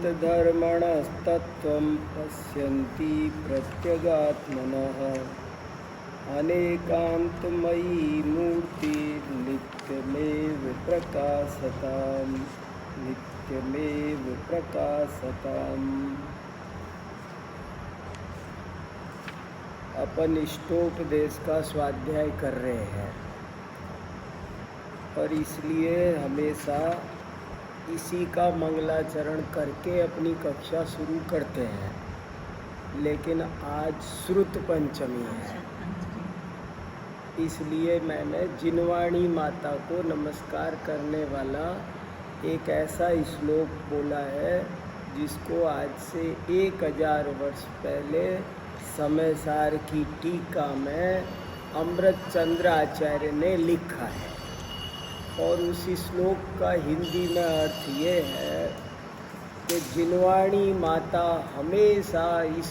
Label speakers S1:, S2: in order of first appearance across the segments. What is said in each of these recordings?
S1: अनन्तधर्मणस्तत्त्वं पश्यन्ति प्रत्यगात्मनः अनेकान्तमयी मूर्तिर्नित्यमेव प्रकाशताम् नित्यमेव प्रकाशताम्। अपन इष्टोपदेश का स्वाध्याय कर रहे हैं और इसलिए हमेशा इसी का मंगलाचरण करके अपनी कक्षा शुरू करते हैं। लेकिन आज श्रुत पंचमी है, इसलिए मैंने जिनवाणी माता को नमस्कार करने वाला एक ऐसा श्लोक बोला है जिसको आज से 1000 वर्ष पहले समयसार की टीका में अमृतचंद्र आचार्य ने लिखा है। और उस श्लोक का हिंदी में अर्थ ये है कि जिनवाणी माता हमेशा इस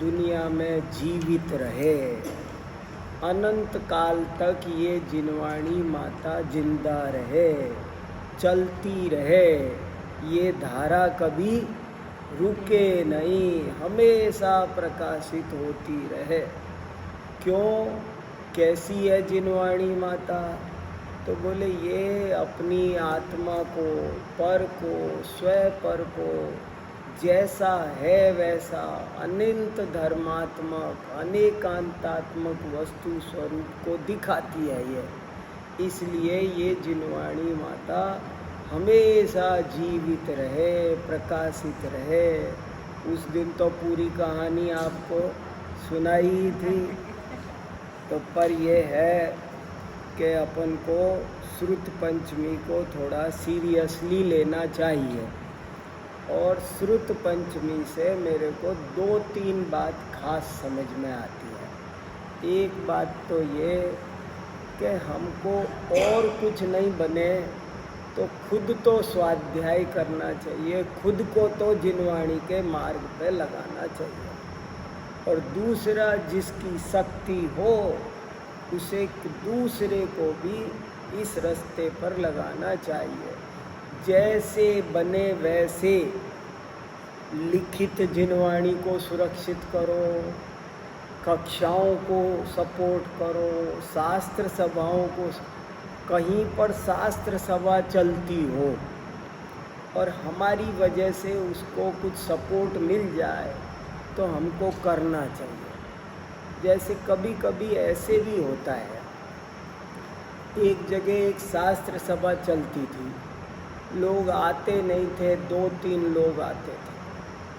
S1: दुनिया में जीवित रहे, अनंत काल तक ये जिनवाणी माता जिंदा रहे, चलती रहे, ये धारा कभी रुके नहीं, हमेशा प्रकाशित होती रहे। क्यों, कैसी है जिनवाणी माता? तो बोले ये अपनी आत्मा को, पर को, स्वयं पर को जैसा है वैसा अनंत धर्मात्मक अनेकांतात्मक वस्तु स्वरूप को दिखाती है ये। इसलिए ये जिनवाणी माता हमेशा जीवित रहे, प्रकाशित रहे। उस दिन तो पूरी कहानी आपको सुनाई थी। तो पर ये है कि अपन को श्रुत पंचमी को थोड़ा सीरियसली लेना चाहिए। और श्रुत पंचमी से मेरे को 2-3 बात खास समझ में आती है। एक बात तो ये कि हमको और कुछ नहीं बने तो खुद तो स्वाध्याय करना चाहिए, खुद को तो जिनवाणी के मार्ग पे लगाना चाहिए। और दूसरा, जिसकी शक्ति हो उसे दूसरे को भी इस रास्ते पर लगाना चाहिए। जैसे बने वैसे लिखित जिनवाणी को सुरक्षित करो, कक्षाओं को सपोर्ट करो, शास्त्र सभाओं को, कहीं पर शास्त्र सभा चलती हो और हमारी वजह से उसको कुछ सपोर्ट मिल जाए तो हमको करना चाहिए। जैसे कभी कभी ऐसे भी होता है, एक जगह एक शास्त्र सभा चलती थी, लोग आते नहीं थे, 2-3 लोग आते थे।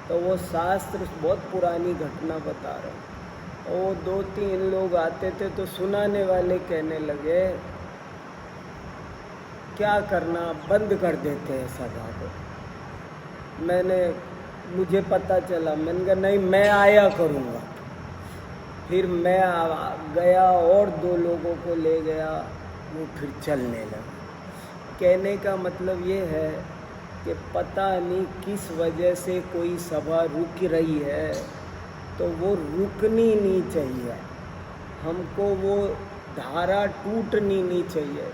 S1: तो वो शास्त्र बहुत पुरानी घटना बता रहे हैं। वो 2-3 लोग आते थे तो सुनाने वाले कहने लगे क्या करना, बंद कर देते हैं सभा को। मुझे पता चला, मैंने कहा नहीं, मैं आया करूँगा। फिर मैं गया और 2 लोगों को ले गया, वो फिर चलने लगा। कहने का मतलब ये है कि पता नहीं किस वजह से कोई सभा रुक रही है, तो वो रुकनी नहीं चाहिए, हमको वो धारा टूटनी नहीं चाहिए।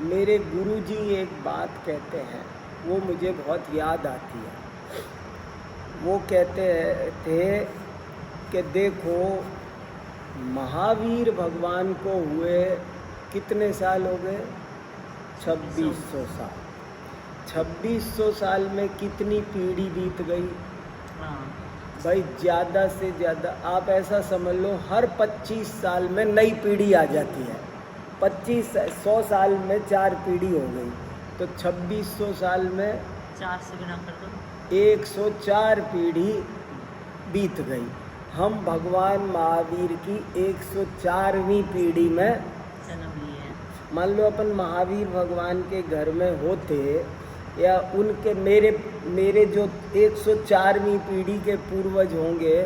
S1: मेरे गुरुजी एक बात कहते हैं, वो मुझे बहुत याद आती है। वो कहते थे कि देखो, महावीर भगवान को हुए कितने साल हो गए? 2600 साल। 2600 साल में कितनी पीढ़ी बीत गई? भाई ज़्यादा से ज़्यादा आप ऐसा समझ लो, हर 25 साल में नई पीढ़ी आ जाती है। 100 साल में 4 पीढ़ी हो गई, तो 2600 साल में
S2: 4 से गुना कर दो,
S1: 104 पीढ़ी बीत गई। हम भगवान महावीर की 104वीं पीढ़ी में
S2: जन्म लिए।
S1: मान लो अपन महावीर भगवान के घर में होते, या उनके मेरे जो 104वीं पीढ़ी के पूर्वज होंगे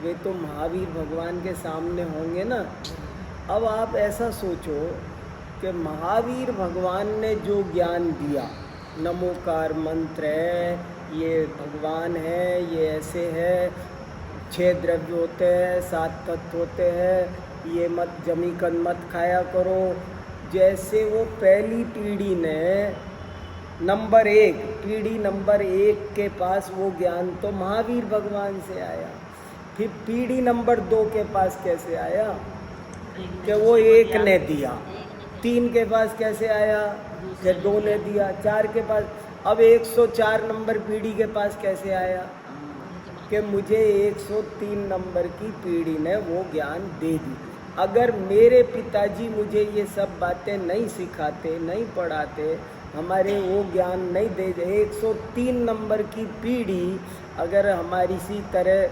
S1: वे तो महावीर भगवान के सामने होंगे ना। अब आप ऐसा सोचो कि महावीर भगवान ने जो ज्ञान दिया, नमोकार मंत्र है, ये भगवान है, ये ऐसे है, 6 द्रव्य होते हैं, 7 तत्व होते हैं, ये मत जमीकन मत खाया करो। जैसे वो पहली पीढ़ी ने नंबर 1, पीढ़ी नंबर 1 के पास वो ज्ञान तो महावीर भगवान से आया। फिर पीढ़ी नंबर 2 के पास कैसे आया कि वो एक ने दिया। 3 के पास कैसे आया कि 2 ने दिया। 4 के पास, अब 104 नंबर पीढ़ी के पास कैसे आया कि मुझे 103 नंबर की पीढ़ी ने वो ज्ञान दे दी। अगर मेरे पिताजी मुझे ये सब बातें नहीं सिखाते, नहीं पढ़ाते, हमारे वो ज्ञान नहीं दे, 103 नंबर की पीढ़ी अगर हमारी इसी तरह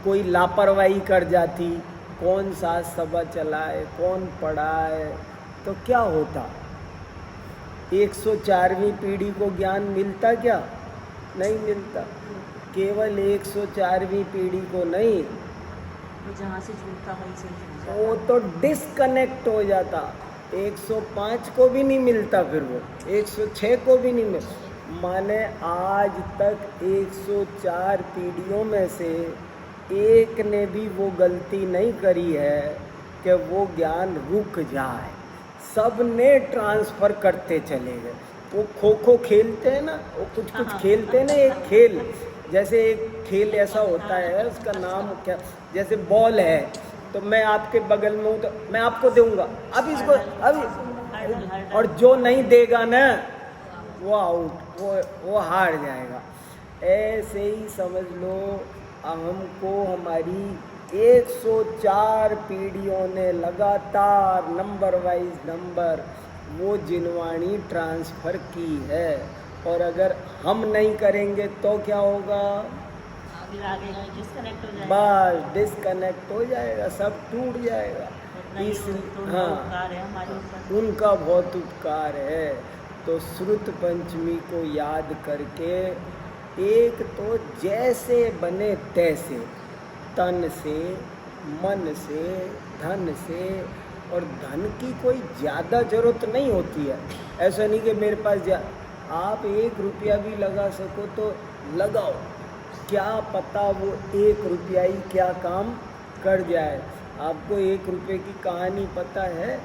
S1: कोई लापरवाही कर जाती, कौन साज सभा चलाए, कौन पढ़ाए, तो क्या होता? 104वीं पीढ़ी को ज्ञान मिलता क्या? नहीं मिलता। केवल 104वीं पीढ़ी को नहीं,
S2: जहाँ से जुड़ता वहीं से जुड़ जाता।
S1: वो तो डिस्कनेक्ट हो जाता। 105 को भी नहीं मिलता, फिर वो 106 को भी नहीं मिलता। माने आज तक 104 पीढ़ियों में से एक ने भी वो गलती नहीं करी है कि वो ज्ञान रुक जाए। सब ने ट्रांसफ़र करते चले गए। वो खो खो खेलते हैं ना, वो कुछ खेलते हैं ना, एक खेल, जैसे एक खेल ऐसा होता है, उसका नाम क्या, जैसे बॉल है तो मैं आपके बगल में हूँ तो मैं आपको दूंगा, अब इसको अभी, और जो नहीं देगा ना वो आउट, वो हार जाएगा। ऐसे ही समझ लो, हमको हमारी 104 पीढ़ियों ने लगातार नंबर वाइज नंबर वो जिनवाणी ट्रांसफ़र की है। और अगर हम नहीं करेंगे तो क्या होगा?
S2: आगे डिस्कनेक्ट हो जाएगा।
S1: बस डिस्कनेक्ट हो जाएगा, सब टूट जाएगा।
S2: उपकार है हमारे ऊपर,
S1: उनका बहुत उपकार है। तो श्रुत पंचमी को याद करके, एक तो जैसे बने तैसे, तन से, मन से, धन से, और धन की कोई ज़्यादा ज़रूरत नहीं होती है। ऐसा नहीं कि मेरे पास आप 1 रुपया भी लगा सको तो लगाओ, क्या पता वो 1 रुपया ही क्या काम कर जाए। आपको 1 रुपये की कहानी पता है?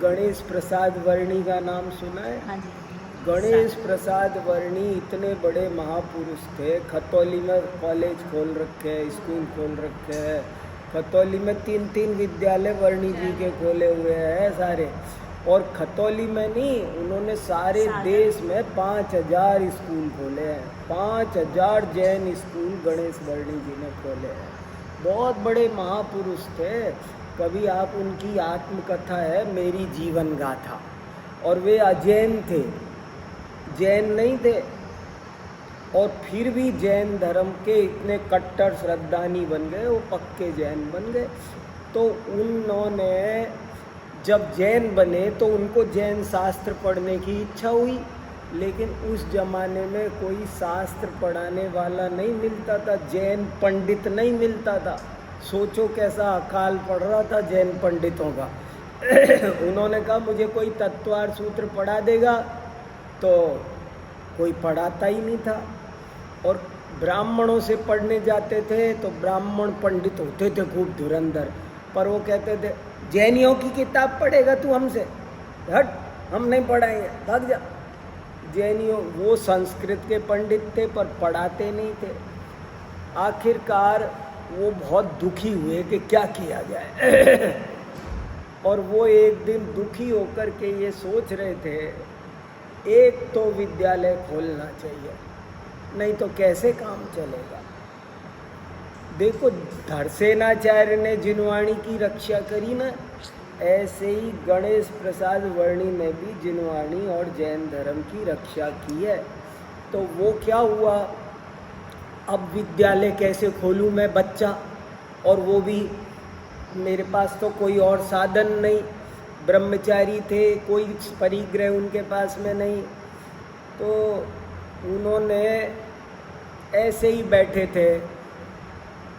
S1: गणेश प्रसाद वर्णी का नाम सुना है?
S2: हाँ जी।
S1: गणेश प्रसाद वर्णी इतने बड़े महापुरुष थे। खतौली में कॉलेज खोल रखे हैं, स्कूल खोल रखे हैं। खतौली में 3 विद्यालय वर्णी जी के खोले हुए हैं सारे। और खतौली में नहीं, उन्होंने सारे देश में 5000 स्कूल खोले हैं। 5000 जैन स्कूल गणेश वर्णी जी ने खोले हैं। बहुत बड़े महापुरुष थे। कभी आप उनकी आत्मकथा है मेरी जीवन गाथा, और वे अजैन थे, जैन नहीं थे, और फिर भी जैन धर्म के इतने कट्टर श्रद्धानी बन गए, वो पक्के जैन बन गए। तो उन्होंने जब जैन बने तो उनको जैन शास्त्र पढ़ने की इच्छा हुई, लेकिन उस ज़माने में कोई शास्त्र पढ़ाने वाला नहीं मिलता था, जैन पंडित नहीं मिलता था। सोचो कैसा अकाल पड़ रहा था जैन पंडितों का। उन्होंने कहा मुझे कोई तत्वार्थ सूत्र पढ़ा देगा, तो कोई पढ़ाता ही नहीं था। और ब्राह्मणों से पढ़ने जाते थे तो ब्राह्मण पंडित होते थे खूब धुरंधर, पर वो कहते थे जैनियों की किताब पढ़ेगा तू हमसे, हट, हम नहीं पढ़ाएंगे, भाग जा। जैनियों वो संस्कृत के पंडित थे पर पढ़ाते नहीं थे। आखिरकार वो बहुत दुखी हुए कि क्या किया जाए। और वो एक दिन दुखी होकर के ये सोच रहे थे, एक तो विद्यालय खोलना चाहिए, नहीं तो कैसे काम चलेगा। देखो धड़सेनाचार्य ने जिनवाणी की रक्षा करी ना, ऐसे ही गणेश प्रसाद वर्णी ने भी जिनवाणी और जैन धर्म की रक्षा की है। तो वो क्या हुआ, अब विद्यालय कैसे खोलूं मैं बच्चा, और वो भी मेरे पास तो कोई और साधन नहीं, ब्रह्मचारी थे, कोई परिग्रह उनके पास में नहीं। तो उन्होंने ऐसे ही बैठे थे,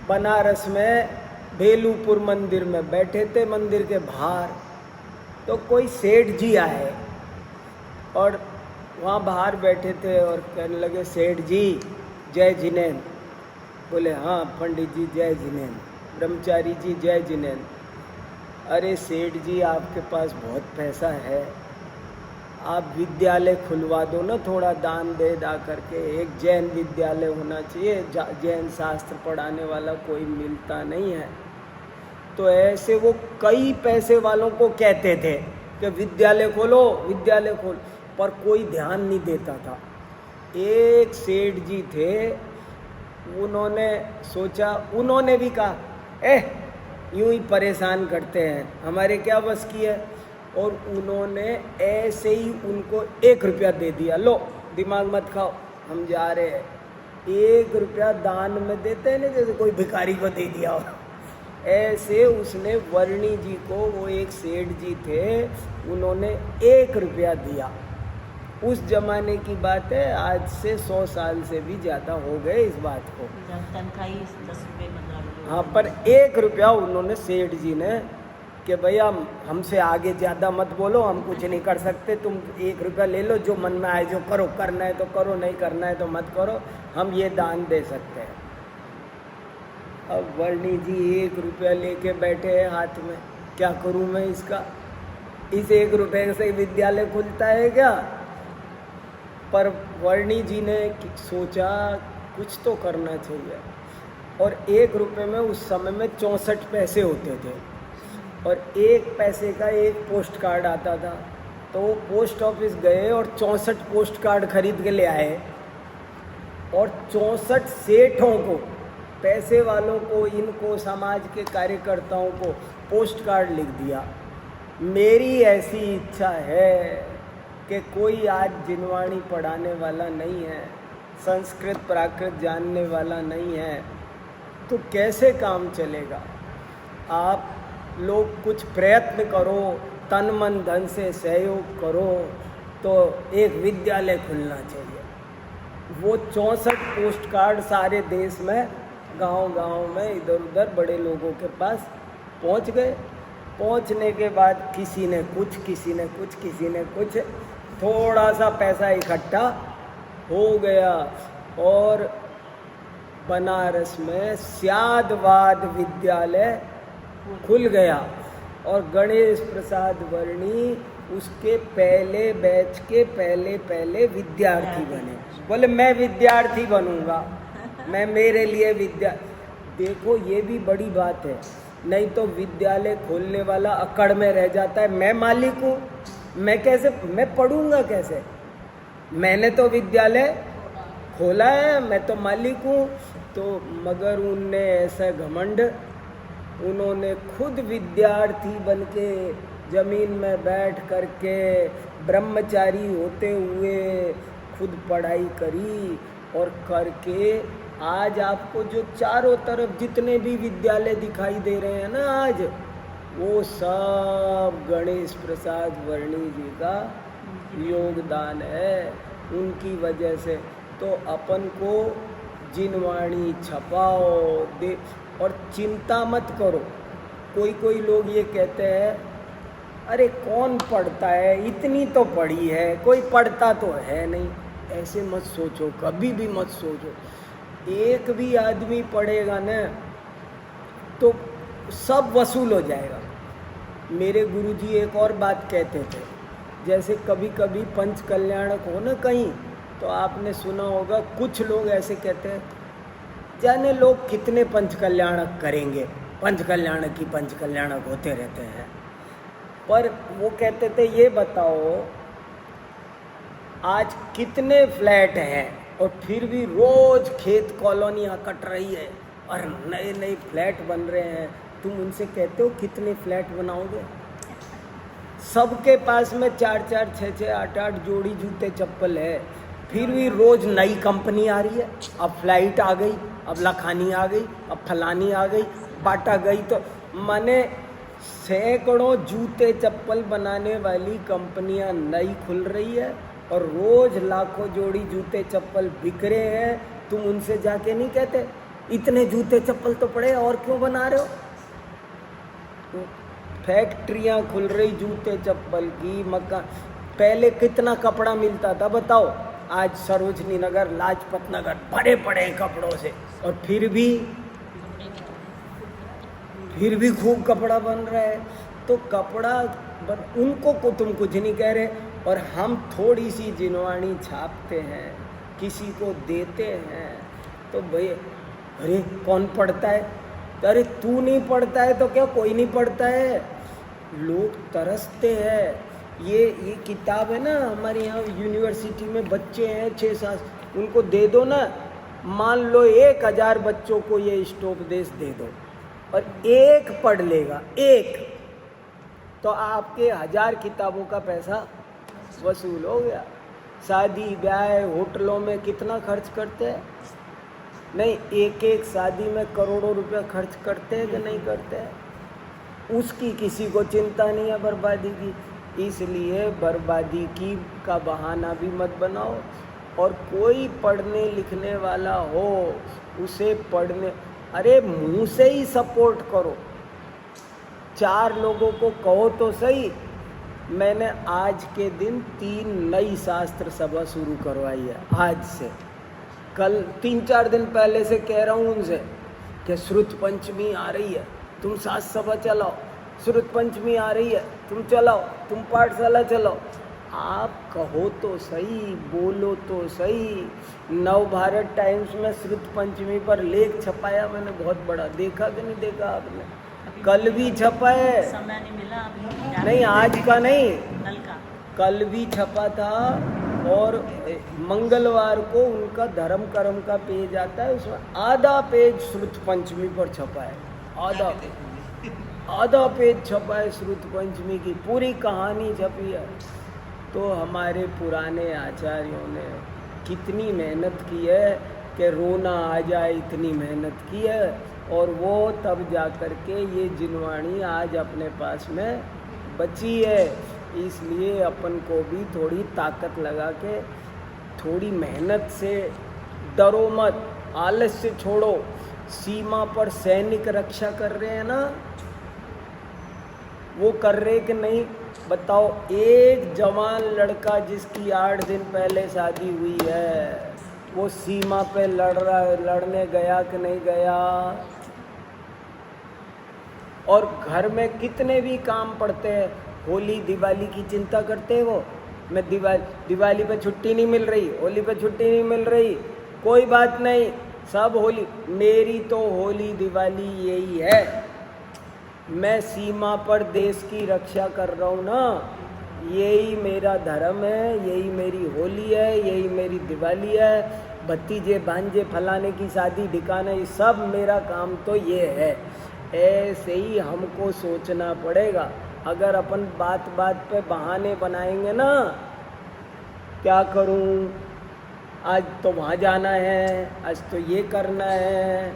S1: बनारस में बेलूपुर मंदिर में बैठे थे, मंदिर के बाहर। तो कोई सेठ जी आए और वहाँ बाहर बैठे थे और कहने लगे, सेठ जी जय जिनेन्द्र। बोले हाँ पंडित जी जय जिनेन्द्र। ब्रह्मचारी जी जय जिनेन्द्र। अरे सेठ जी आपके पास बहुत पैसा है, आप विद्यालय खुलवा दो ना, थोड़ा दान दे दा करके। एक जैन विद्यालय होना चाहिए, जैन शास्त्र पढ़ाने वाला कोई मिलता नहीं है। तो ऐसे वो कई पैसे वालों को कहते थे कि विद्यालय खोलो, विद्यालय खोलो, पर कोई ध्यान नहीं देता था। एक सेठ जी थे, उन्होंने सोचा, उन्होंने भी कहा यूं ही परेशान करते हैं, हमारे क्या बस की है। और उन्होंने ऐसे ही उनको 1 रुपया दे दिया, लो दिमाग मत खाओ, हम जा रहे हैं। 1 रुपया दान में देते हैं ना, जैसे कोई भिखारी को दे दिया हो। ऐसे उसने वर्णी जी को, वो एक सेठ जी थे, उन्होंने 1 रुपया दिया। उस जमाने की बात है, आज से 100 साल से भी ज़्यादा हो गए इस बात को।
S2: तनख्वाही 10 रुपये मतलब।
S1: हाँ, पर 1 रुपया उन्होंने सेठ जी ने कि भैया हमसे आगे ज़्यादा मत बोलो, हम कुछ नहीं कर सकते, तुम 1 रुपया ले लो, जो मन में आए जो करो, करना है तो करो, नहीं करना है तो मत करो, हम ये दान दे सकते हैं। अब वर्णी जी 1 रुपया लेके बैठे हैं हाथ में, क्या करूं मैं इसका, इस 1 रुपये से विद्यालय खुलता है क्या। पर वर्णी जी ने सोचा कुछ तो करना चाहिए, और 1 रुपये में उस समय में 64 पैसे होते थे, और 1 पैसे का 1 पोस्ट कार्ड आता था। तो वो पोस्ट ऑफिस गए और 64 पोस्ट कार्ड खरीद के ले आए, और 64 सेठों को, पैसे वालों को, इनको, समाज के कार्यकर्ताओं को पोस्ट कार्ड लिख दिया। मेरी ऐसी इच्छा है कि कोई आज जिनवाणी पढ़ाने वाला नहीं है, संस्कृत प्राकृत जानने वाला नहीं है, तो कैसे काम चलेगा। आप लोग कुछ प्रयत्न करो, तन मन धन से सहयोग करो, तो एक विद्यालय खुलना चाहिए। वो 64 पोस्ट कार्ड सारे देश में, गांव-गांव में, इधर उधर बड़े लोगों के पास पहुंच गए। पहुंचने के बाद किसी ने कुछ, किसी ने कुछ, किसी ने कुछ, थोड़ा सा पैसा इकट्ठा हो गया, और बनारस में स्यादवाद विद्यालय खुल गया। और गणेश प्रसाद वर्णी उसके पहले बैच के पहले विद्यार्थी बने। बोले मैं विद्यार्थी बनूंगा, मैं, मेरे लिए विद्या। देखो ये भी बड़ी बात है, नहीं तो विद्यालय खोलने वाला अकड़ में रह जाता है, मैं मालिक हूँ, मैं कैसे, मैं पढ़ूंगा कैसे, मैंने तो विद्यालय खोला है, मैं तो मालिक हूँ। तो मगर उनने ऐसा घमंड, उन्होंने खुद विद्यार्थी बनके जमीन में बैठ करके ब्रह्मचारी होते हुए खुद पढ़ाई करी, और करके आज आपको जो चारों तरफ जितने भी विद्यालय दिखाई दे रहे हैं ना आज, वो सब गणेश प्रसाद वर्णी जी का योगदान है, उनकी वजह से। तो अपन को जिनवाणी छपाओ दे, और चिंता मत करो। कोई लोग ये कहते हैं, अरे कौन पढ़ता है, इतनी तो पढ़ी है, कोई पढ़ता तो है नहीं। ऐसे मत सोचो, कभी भी मत सोचो। एक भी आदमी पढ़ेगा ना तो सब वसूल हो जाएगा। मेरे गुरुजी एक और बात कहते थे, जैसे कभी कभी पंच कल्याणक हो ना कहीं, तो आपने सुना होगा कुछ लोग ऐसे कहते हैं, जाने लोग कितने पंच कल्याणक करेंगे, पंच कल्याणक ही पंच कल्याणक होते रहते हैं। पर वो कहते थे, ये बताओ आज कितने फ्लैट हैं और फिर भी रोज खेत कॉलोनियाँ कट रही है और नए नए फ्लैट बन रहे हैं, तुम उनसे कहते हो कितने फ्लैट बनाओगे। सबके पास में 4-4, 6-6, 8-8 जोड़ी जूते चप्पल है, फिर भी रोज नई कंपनी आ रही है। अब फ्लाइट आ गई, अब लखानी आ गई, अब फलानी आ गई, बाटा गई, तो माने सैकड़ों जूते चप्पल बनाने वाली कंपनियां नई खुल रही है और रोज लाखों जोड़ी जूते चप्पल बिक रहे हैं। तुम उनसे जाके नहीं कहते इतने जूते चप्पल तो पड़े और क्यों बना रहे हो। तो फैक्ट्रियां खुल रही जूते चप्पल की, मकान। पहले कितना कपड़ा मिलता था बताओ, आज सरोजनी नगर, लाजपत नगर भरे पड़े कपड़ों से, और फिर भी खूब कपड़ा बन रहा है। तो कपड़ा उनको को तुम कुछ नहीं कह रहे, और हम थोड़ी सी जिनवाणी छापते हैं, किसी को देते हैं, तो भाई अरे कौन पढ़ता है, तो अरे तू नहीं पढ़ता है तो क्या कोई नहीं पढ़ता है, लोग तरसते हैं। ये किताब है ना, हमारे यहाँ यूनिवर्सिटी में बच्चे हैं 6-7, उनको दे दो ना, मान लो 1000 बच्चों को ये इष्टोपदेश दे दो और एक पढ़ लेगा, एक, तो आपके 1000 किताबों का पैसा वसूल हो गया। शादी ब्याह होटलों में कितना खर्च करते हैं, नहीं, एक शादी में करोड़ों रुपया खर्च करते हैं कि नहीं करते हैं, उसकी किसी को चिंता नहीं है बर्बादी की। इसलिए बर्बादी की का बहाना भी मत बनाओ, और कोई पढ़ने लिखने वाला हो उसे पढ़ने, अरे मुंह से ही सपोर्ट करो, 4 लोगों को कहो तो सही। मैंने आज के दिन 3 नई शास्त्र सभा शुरू करवाई है, आज से, कल 3-4 दिन पहले से कह रहा हूँ उनसे कि श्रुत पंचमी आ रही है, तुम शास्त्र सभा चलाओ, श्रुत पंचमी आ रही है, तुम चलाओ, तुम पाठशाला चलाओ। आप कहो तो सही, बोलो तो सही। नव भारत टाइम्स में श्रुत पंचमी पर लेख छपाया मैंने, बहुत बड़ा, देखा कि नहीं देखा आपने? कल भी छपा है,
S2: समय नहीं मिला अभी,
S1: नहीं आज का नहीं,
S2: कल का,
S1: कल भी छपा था। और मंगलवार को उनका धर्म कर्म का पेज आता है, उसमें आधा पेज श्रुत पंचमी पर छपा है, आधा पेज छपा है श्रुत पंचमी की, पूरी कहानी छपी है। तो हमारे पुराने आचार्यों ने कितनी मेहनत की है कि रोना आ जाए, इतनी मेहनत की है, और वो तब जा कर के ये जिनवाणी आज अपने पास में बची है। इसलिए अपन को भी थोड़ी ताकत लगा के, थोड़ी मेहनत से, डरो मत, आलस्य छोड़ो। सीमा पर सैनिक रक्षा कर रहे हैं ना, वो कर रहे कि नहीं बताओ? एक जवान लड़का जिसकी 8 दिन पहले शादी हुई है, वो सीमा पे लड़ने गया कि नहीं गया? और घर में कितने भी काम पड़ते हैं, होली दिवाली की चिंता करते हैं वो, मैं दिवाली पे छुट्टी नहीं मिल रही, होली पे छुट्टी नहीं मिल रही, कोई बात नहीं, सब होली, मेरी तो होली दिवाली यही है, मैं सीमा पर देश की रक्षा कर रहा हूँ ना, यही मेरा धर्म है, यही मेरी होली है, यही मेरी दिवाली है, भतीजे भांजे फलाने की शादी ढिकाना, ये सब मेरा काम तो ये है। ऐसे ही हमको सोचना पड़ेगा। अगर अपन बात बात पे बहाने बनाएंगे ना, क्या करूं, आज तो वहाँ जाना है, आज तो ये करना है,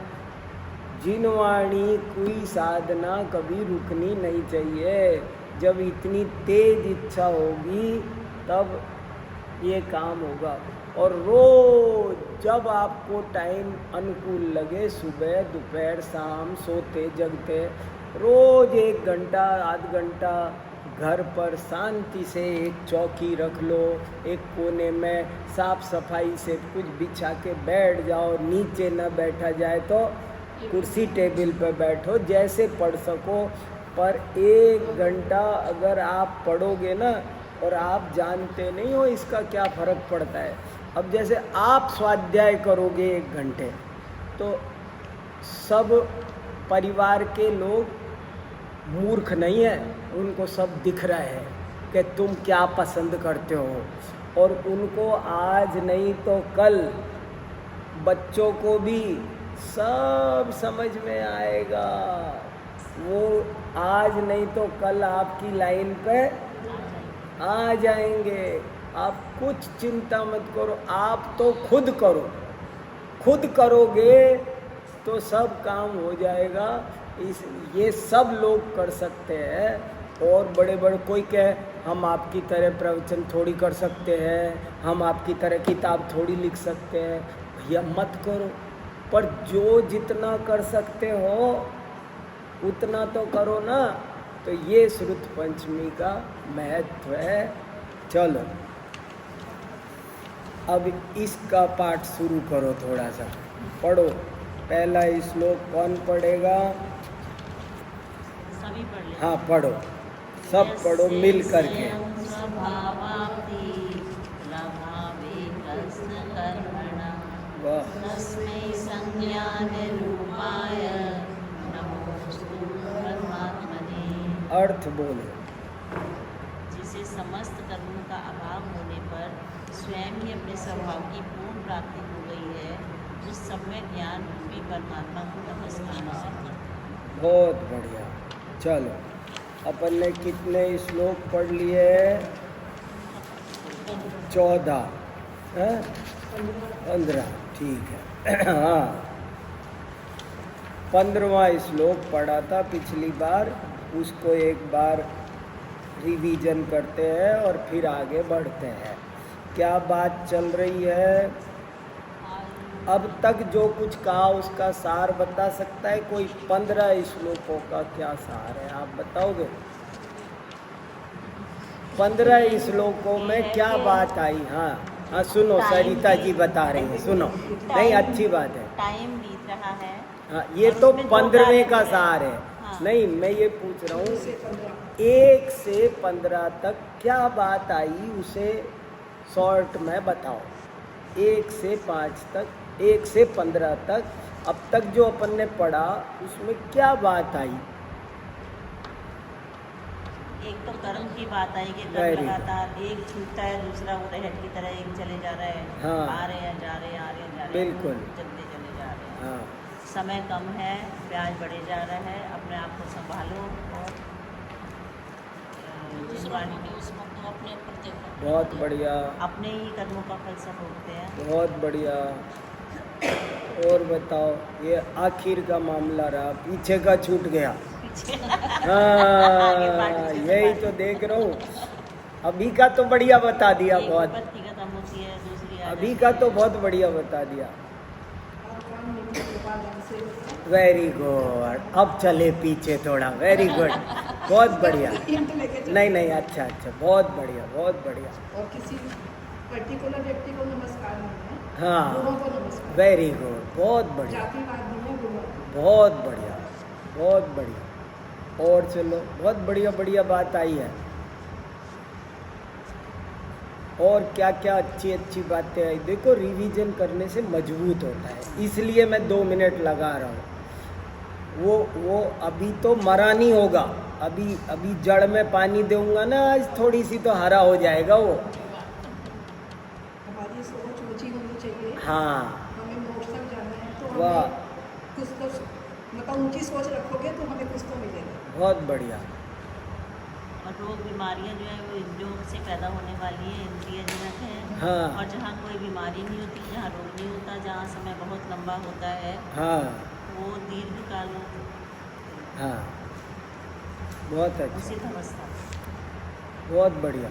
S1: जिनवाणी कोई साधना कभी रुकनी नहीं चाहिए। जब इतनी तेज इच्छा होगी तब ये काम होगा। और रोज जब आपको टाइम अनुकूल लगे, सुबह दोपहर शाम, सोते जगते, रोज 1 घंटा आध घंटा घर पर शांति से एक चौकी रख लो, एक कोने में साफ सफाई से कुछ बिछा के बैठ जाओ, नीचे न बैठा जाए तो कुर्सी टेबल पर बैठो, जैसे पढ़ सको, पर 1 घंटा अगर आप पढ़ोगे ना, और आप जानते नहीं हो इसका क्या फ़र्क पड़ता है। अब जैसे आप स्वाध्याय करोगे 1 घंटे, तो सब परिवार के लोग मूर्ख नहीं है, उनको सब दिख रहा है कि तुम क्या पसंद करते हो, और उनको आज नहीं तो कल, बच्चों को भी सब समझ में आएगा। वो आज नहीं तो कल आपकी लाइन पे आ जाएंगे। आप कुछ चिंता मत करो, आप तो खुद करो, खुद करोगे तो सब काम हो जाएगा। ये सब लोग कर सकते हैं। और बड़े बड़े कोई कहे हम आपकी तरह प्रवचन थोड़ी कर सकते हैं, हम आपकी तरह किताब थोड़ी लिख सकते हैं, भैया मत करो, पर जो जितना कर सकते हो उतना तो करो ना। तो ये श्रुत पंचमी का महत्व है। चलो अब इसका पाठ शुरू करो, थोड़ा सा पढ़ो। पहला श्लोक कौन पढ़ेगा?
S2: सभी पढ़ ले।
S1: हाँ पढ़ो, सब पढ़ो मिल करके।
S2: स्वभावाप्ति प्रभावे कर्मणाम्
S1: वाह,
S2: तस्मै संज्ञानिरूपाय नमोस्तु परमात्मने।
S1: अर्थ बोलो।
S2: जिसे समस्त कर्मों का अभाव होने पर स्वयं ही अपने स्वभाव की पूर्ण प्राप्ति हो गई है, उस सम्यक ज्ञान रूपी परमात्मा को नमस्कार करते हैं।
S1: बहुत बढ़िया। चलो, अपन ने कितने श्लोक पढ़ लिए? 14 15, ठीक है। हाँ, 15वां श्लोक पढ़ा था पिछली बार, उसको एक बार रिवीजन करते हैं और फिर आगे बढ़ते हैं। क्या बात चल रही है? अब तक जो कुछ कहा उसका सार बता सकता है कोई? 15 श्लोकों का क्या सार है, आप बताओगे? 15 श्लोकों में क्या बात आई? हाँ हाँ, सुनो, सरिता जी बता रही हैं, सुनो। नहीं, अच्छी बात है।
S2: टाइम बीत रहा है।
S1: हाँ, ये तो 15वें का सार है।
S2: हाँ।
S1: नहीं, मैं ये पूछ रहा हूँ 1 से 15 तक क्या बात आई, उसे शॉर्ट में बताओ। 1 से 5 तक, 1 से 15 तक अब तक जो अपन ने पढ़ा उसमें क्या बात आई?
S2: एक तो कर्म की बात आई कि कर्म
S1: Very good.
S2: लगातार एक छूटता है, दूसरा वो रेहट की तरह एक चले जा रहा है।
S1: हाँ।
S2: आ रहे हैं, जा रहे हैं, आ रहे हैं, जा रहे हैं,
S1: बिल्कुल।
S2: चलते चले जा रहे हैं।
S1: हाँ,
S2: समय कम है, ब्याज बढ़े जा रहा है, अपने आप को संभालो और जिसवाणी के उस वक्त अपने प्रति
S1: बहुत बढ़िया,
S2: अपने ही कर्मों का फल सब भोगते हैं।
S1: बहुत बढ़िया। और बताओ, ये आखिर का मामला रहा, पीछे का छूट गया।
S2: पीछे
S1: हाँ, यही तो देख रहा हूँ। अभी का तो बढ़िया बता दिया,
S2: एक
S1: बहुत।
S2: विपत्ति खत्म होती है, दूसरी आ
S1: अभी
S2: जाती
S1: का
S2: है।
S1: तो बहुत बढ़िया बता दिया। Very good. अब चले पीछे थोड़ा। वेरी गुड, बहुत बढ़िया। नहीं नहीं, अच्छा अच्छा, बहुत बढ़िया, बहुत बढ़िया।
S3: और किसी पर्टिकुलर व्यक्ति को नमस्कार नहीं है,
S1: हाँ,
S3: गुणों को नमस्कार।
S1: वेरी गुड, बहुत बढ़िया,
S3: जातिवाद नहीं है, गुणों को।
S1: बहुत बढ़िया, बहुत बढ़िया। और चलो, बहुत बढ़िया बढ़िया बात आई है। और क्या क्या अच्छी अच्छी बातें आई। देखो, रिवीजन करने से मजबूत होता है, इसलिए मैं 2 मिनट लगा रहा हूँ। वो अभी तो मरा नहीं होगा, अभी जड़ में पानी दूंगा ना, आज थोड़ी सी तो हरा हो जाएगा वो।
S3: हमारी सोच ऊंची होनी चाहिए।
S1: हाँ,
S3: हमें मोक्ष तक जाना है, तो
S1: वाह,
S3: हमें कुछ तो मतलब ऊंची सोच रखोगे तो हमें कुछ तो मिलेगा।
S1: बहुत बढ़िया।
S2: और रोग बीमारियां जो है वो इंद्रियों से पैदा होने वाली है, इंद्रिय जनक है।
S1: हाँ।
S2: और जहाँ कोई बीमारी नहीं होती, जहाँ रोग नहीं होता, जहाँ समय बहुत लंबा होता है,
S1: हाँ
S2: वो दीर्घ काल
S1: हाँ, बहुत अच्छा,
S2: उचित अवस्था।
S1: बहुत बढ़िया।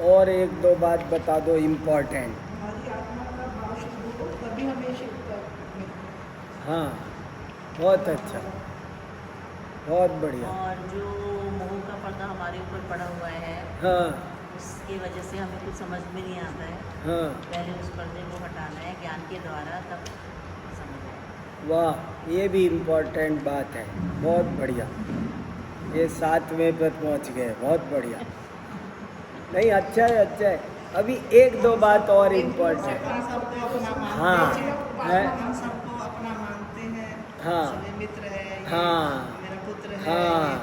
S1: और 1-2 बात बता दो इम्पोर्टेंट।
S3: हमारी आत्मा का भाव शुद्ध हो तभी हमें शिक्षा मिलती
S1: हाँ, बहुत अच्छा, बहुत बढ़िया।
S2: और जो मोह का पर्दा हमारे ऊपर पड़ा हुआ है,
S1: हाँ
S2: उसकी वजह से हमें कुछ समझ में नहीं आता है।
S1: हाँ,
S2: पहले उस पर्दे को हटाना है ज्ञान के द्वारा, तब समझ आएगा।
S1: वाह, ये भी इम्पोर्टेंट बात है। बहुत बढ़िया, ये 7वें पर पहुंच गए, बहुत बढ़िया। नहीं, अच्छा है, अच्छा है। अभी 1-2 बात और
S3: है।
S1: इम्पोर्टेंट।
S3: हम सबको अपना मानते
S1: हाँ,
S3: हैं,
S1: है।
S3: हम सबको अपना मानते हैं।
S1: हाँ।
S3: सभी मित्र है, ये
S1: हाँ।
S3: मेरा पुत्र है,
S1: हाँ,
S3: ये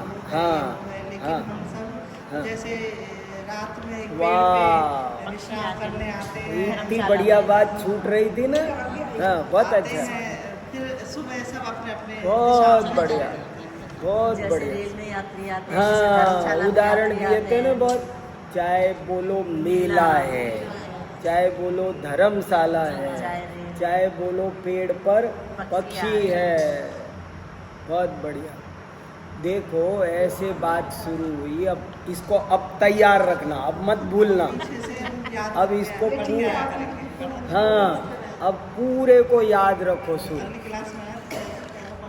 S3: वो है,
S1: हाँ,
S3: ये वो है, लेकिन
S1: हाँ,
S3: हम सब
S1: हाँ।
S3: जैसे रात में एक पेड़
S1: वाह।
S3: पे विश्राम करने आते हैं,
S1: इतनी बढ़िया बात छूट रही थी ना। हाँ, बहुत
S3: आते
S1: अच्छा,
S3: हैं, फिर सुबह सब अपने अपने
S1: बहुत
S3: दिशा में
S1: बढ़िया,
S3: चले जाते हैं।
S1: बहुत
S2: जैसे
S1: बढ़िया।
S2: रेल में यात्री आते हैं, जैसे
S1: हाँ,
S2: धर्मशाला में
S1: उदाहरण
S2: यात्री
S1: दिए
S2: आते
S1: थे ना
S2: हैं।
S1: बहुत। चाहे बोलो मेला है, चाहे बोलो धर्मशाला है, चाहे बोलो पेड़ पर पक्षी है। बहुत बढ़िया। देखो, ऐसे बात शुरू हुई, अब इसको अब तैयार रखना, अब मत भूलना।
S3: पीछे से हम याद
S1: अब
S3: करके
S1: इसको
S3: आगे ठीक है,
S1: पूरा,
S3: करेंगे।
S1: हाँ, अब पूरे को याद रखो शुरू।
S3: अगली क्लास में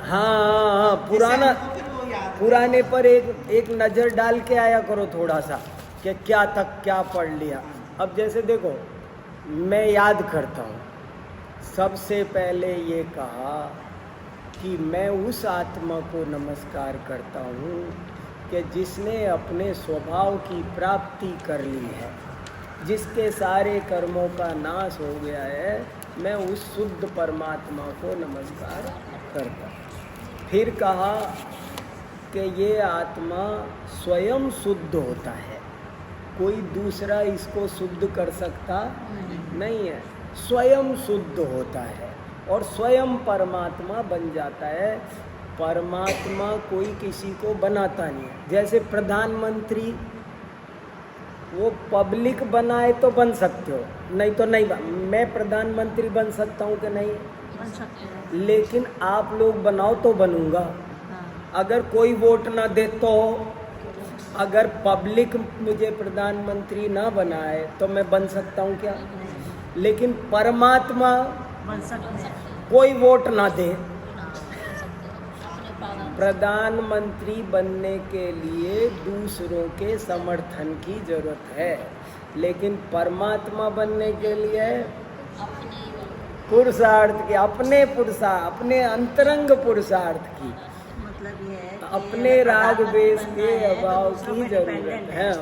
S1: हाँ हाँ हाँ, पुराना,
S3: जैसे हमको फिर वो याद
S1: पुराने पर एक नज़र डाल के आया करो थोड़ा सा, कि क्या तक क्या पढ़ लिया। अब जैसे देखो, मैं याद करता हूँ, सबसे पहले ये कहा कि मैं उस आत्मा को नमस्कार करता हूँ कि जिसने अपने स्वभाव की प्राप्ति कर ली है, जिसके सारे कर्मों का नाश हो गया है, मैं उस शुद्ध परमात्मा को नमस्कार करता हूँ। फिर कहा कि ये आत्मा स्वयं शुद्ध होता है, कोई दूसरा इसको शुद्ध कर सकता नहीं है, स्वयं शुद्ध होता है और स्वयं परमात्मा बन जाता है। परमात्मा कोई किसी को बनाता नहीं है। जैसे प्रधानमंत्री, वो पब्लिक बनाए तो बन सकते हो, नहीं तो नहीं मैं प्रधानमंत्री बन सकता हूँ कि नहीं?
S2: बन सकते हैं।
S1: लेकिन आप लोग बनाओ तो बनूंगा।
S2: हाँ।
S1: अगर कोई वोट ना दे तो, अगर पब्लिक मुझे प्रधानमंत्री ना बनाए तो मैं बन सकता हूँ क्या? लेकिन परमात्मा
S2: बन सकते हैं।
S1: कोई वोट ना दे, प्रधानमंत्री बनने के लिए दूसरों के समर्थन की जरूरत है, लेकिन परमात्मा बनने के लिए पुरुषार्थ की, अपने अंतरंग पुरुषार्थ की,
S2: मतलब ये है कि
S1: अपने राग
S2: प्रधानमंत्री
S1: द्वेष
S2: बनना
S1: के
S2: है तो
S1: अभाव
S2: दूसरों
S1: की
S2: पे
S1: जरूरत
S2: डिपेंडेंट
S1: है।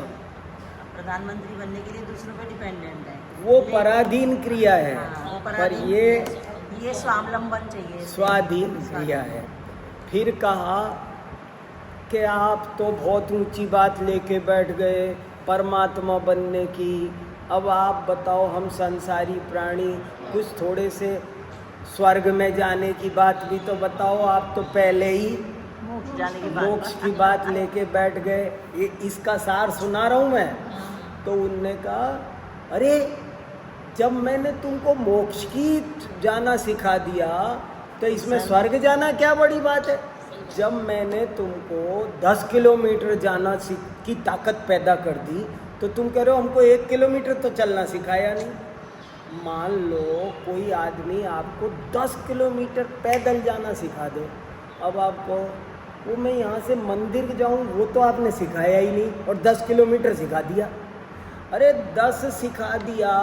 S2: प्रधानमंत्री बनने के लिए दूसरों पे डिपेंडेंट है।
S1: वो पराधीन क्रिया है,
S2: हाँ, वो
S1: पर
S2: पराधीन ये स्वावलंबन चाहिए,
S1: स्वाधीन क्रिया है। फिर कहा कि आप तो बहुत ऊंची बात लेके बैठ गए परमात्मा बनने की, अब आप बताओ हम संसारी प्राणी कुछ थोड़े से स्वर्ग में जाने की बात भी तो बताओ। आप तो पहले ही
S2: मोक्ष जाने की
S1: मोक्ष की बात लेके बैठ गए। ये इसका सार सुना रहा हूँ मैं। तो उनने कहा, अरे जब मैंने तुमको मोक्ष की जाना सिखा दिया तो इसमें स्वर्ग जाना क्या बड़ी बात है? जब मैंने तुमको 10 किलोमीटर जाना की ताकत पैदा कर दी तो तुम कह रहे हो हमको 1 किलोमीटर तो चलना सिखाया नहीं। मान लो कोई आदमी आपको 10 किलोमीटर पैदल जाना सिखा दे, अब आपको वो मैं यहाँ से मंदिर जाऊँ वो तो आपने सिखाया ही नहीं और 10 किलोमीटर सिखा दिया। अरे 10 सिखा दिया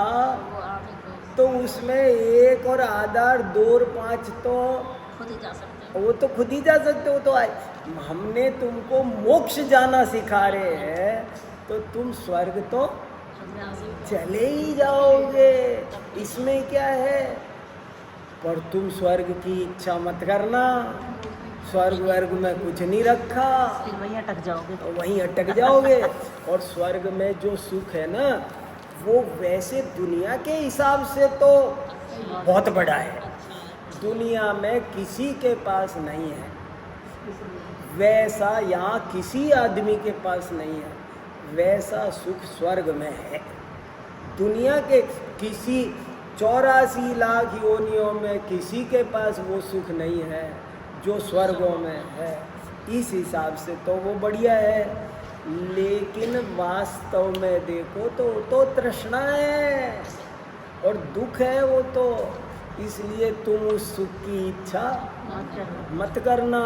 S1: तो उसमें 1 और आधा 2 और 5 तो
S2: खुद ही जा सकते
S1: वो तो खुद ही जा सकते हो। तो हमने तुमको मोक्ष जाना सिखा रहे हैं तो तुम स्वर्ग तो चले ही जाओगे, इसमें क्या है? पर तुम स्वर्ग की इच्छा मत करना, स्वर्ग वर्ग में कुछ नहीं रखा,
S2: फिर वहीं अटक जाओगे।
S1: तो वहीं अटक जाओगे। और स्वर्ग में जो सुख है ना, वो वैसे दुनिया के हिसाब से तो बहुत बड़ा है, दुनिया में किसी के पास नहीं है वैसा, यहाँ किसी आदमी के पास नहीं है वैसा सुख स्वर्ग में है। दुनिया के किसी 84 लाख योनियों में किसी के पास वो सुख नहीं है जो स्वर्गों में है। इस हिसाब से तो वो बढ़िया है, लेकिन वास्तव में देखो तो तृष्णा है और दुख है वो तो। इसलिए तुम उस सुख की इच्छा मत करना।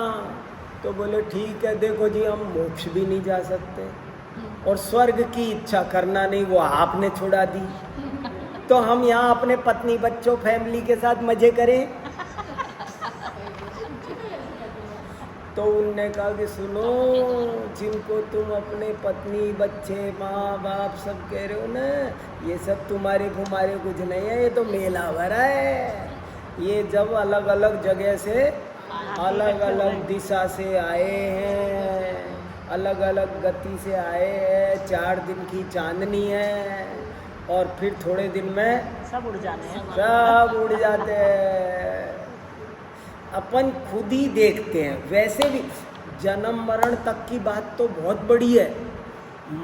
S1: तो बोले ठीक है, देखो जी हम मोक्ष भी नहीं जा सकते और स्वर्ग की इच्छा करना नहीं, वो आपने छुड़ा दी, तो हम यहाँ अपने पत्नी बच्चों फैमिली के साथ मजे करें। तो उनने कहा कि सुनो, जिनको तुम अपने पत्नी बच्चे माँ बाप सब कह रहे हो ना, ये सब तुम्हारे घुमारे कुछ नहीं है, ये तो मेला भरा है। ये जब अलग अलग जगह से अलग अलग दिशा से आए हैं, अलग अलग गति से आए हैं, 4 दिन की चांदनी है और फिर थोड़े दिन में
S2: सब उड़ जाने हैं,
S1: सब उड़ जाते हैं। अपन खुद ही देखते हैं। वैसे भी जन्म मरण तक की बात तो बहुत बड़ी है,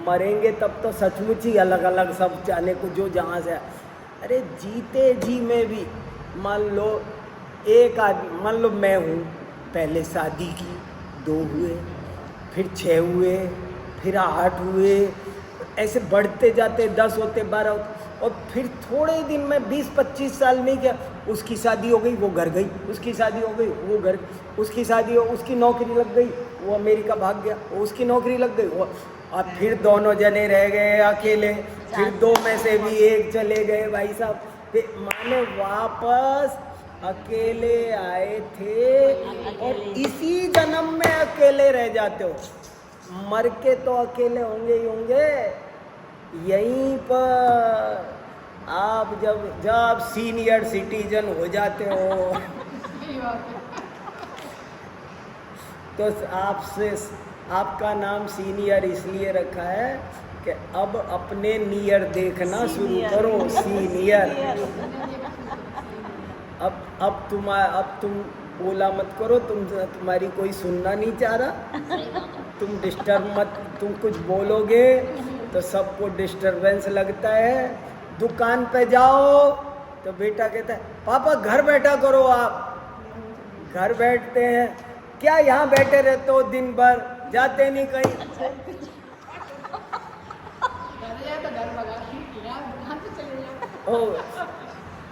S1: मरेंगे तब तो सचमुच ही अलग अलग सब जाने को जो जहाँ से। अरे जीते जी में भी मान लो एक आदमी, मान लो मैं हूँ, पहले शादी की 2 हुए, फिर 6 हुए, फिर 8 हुए, ऐसे बढ़ते जाते 10 होते 12 होते, और फिर थोड़े दिन में 20-25 साल नहीं किया, उसकी शादी हो गई वो घर गई, उसकी शादी हो गई वो घर, उसकी शादी हो, उसकी नौकरी लग गई वो अमेरिका भाग गया, उसकी नौकरी लग गई वो, और फिर दोनों जने रह गए अकेले, फिर 2 में से भी 1 चले गए भाई साहब। माने वापस अकेले आए थे और इसी जन्म में अकेले रह जाते हो। मर के तो अकेले होंगे ही होंगे। यहीं पर आप जब सीनियर सिटीजन हो जाते हो तो आपसे आपका नाम सीनियर इसलिए रखा है कि अब अपने नियर देखना शुरू करो। सीनियर अब तुम बोला मत करो, तुम्हारी कोई सुनना नहीं चाह रहा। तुम डिस्टर्ब मत, तुम कुछ बोलोगे तो सबको डिस्टरबेंस लगता है। दुकान पे जाओ तो बेटा कहता है पापा घर बैठा करो। आप घर बैठते हैं क्या? यहाँ बैठे रहते हो दिन भर, जाते नहीं कहीं। ओ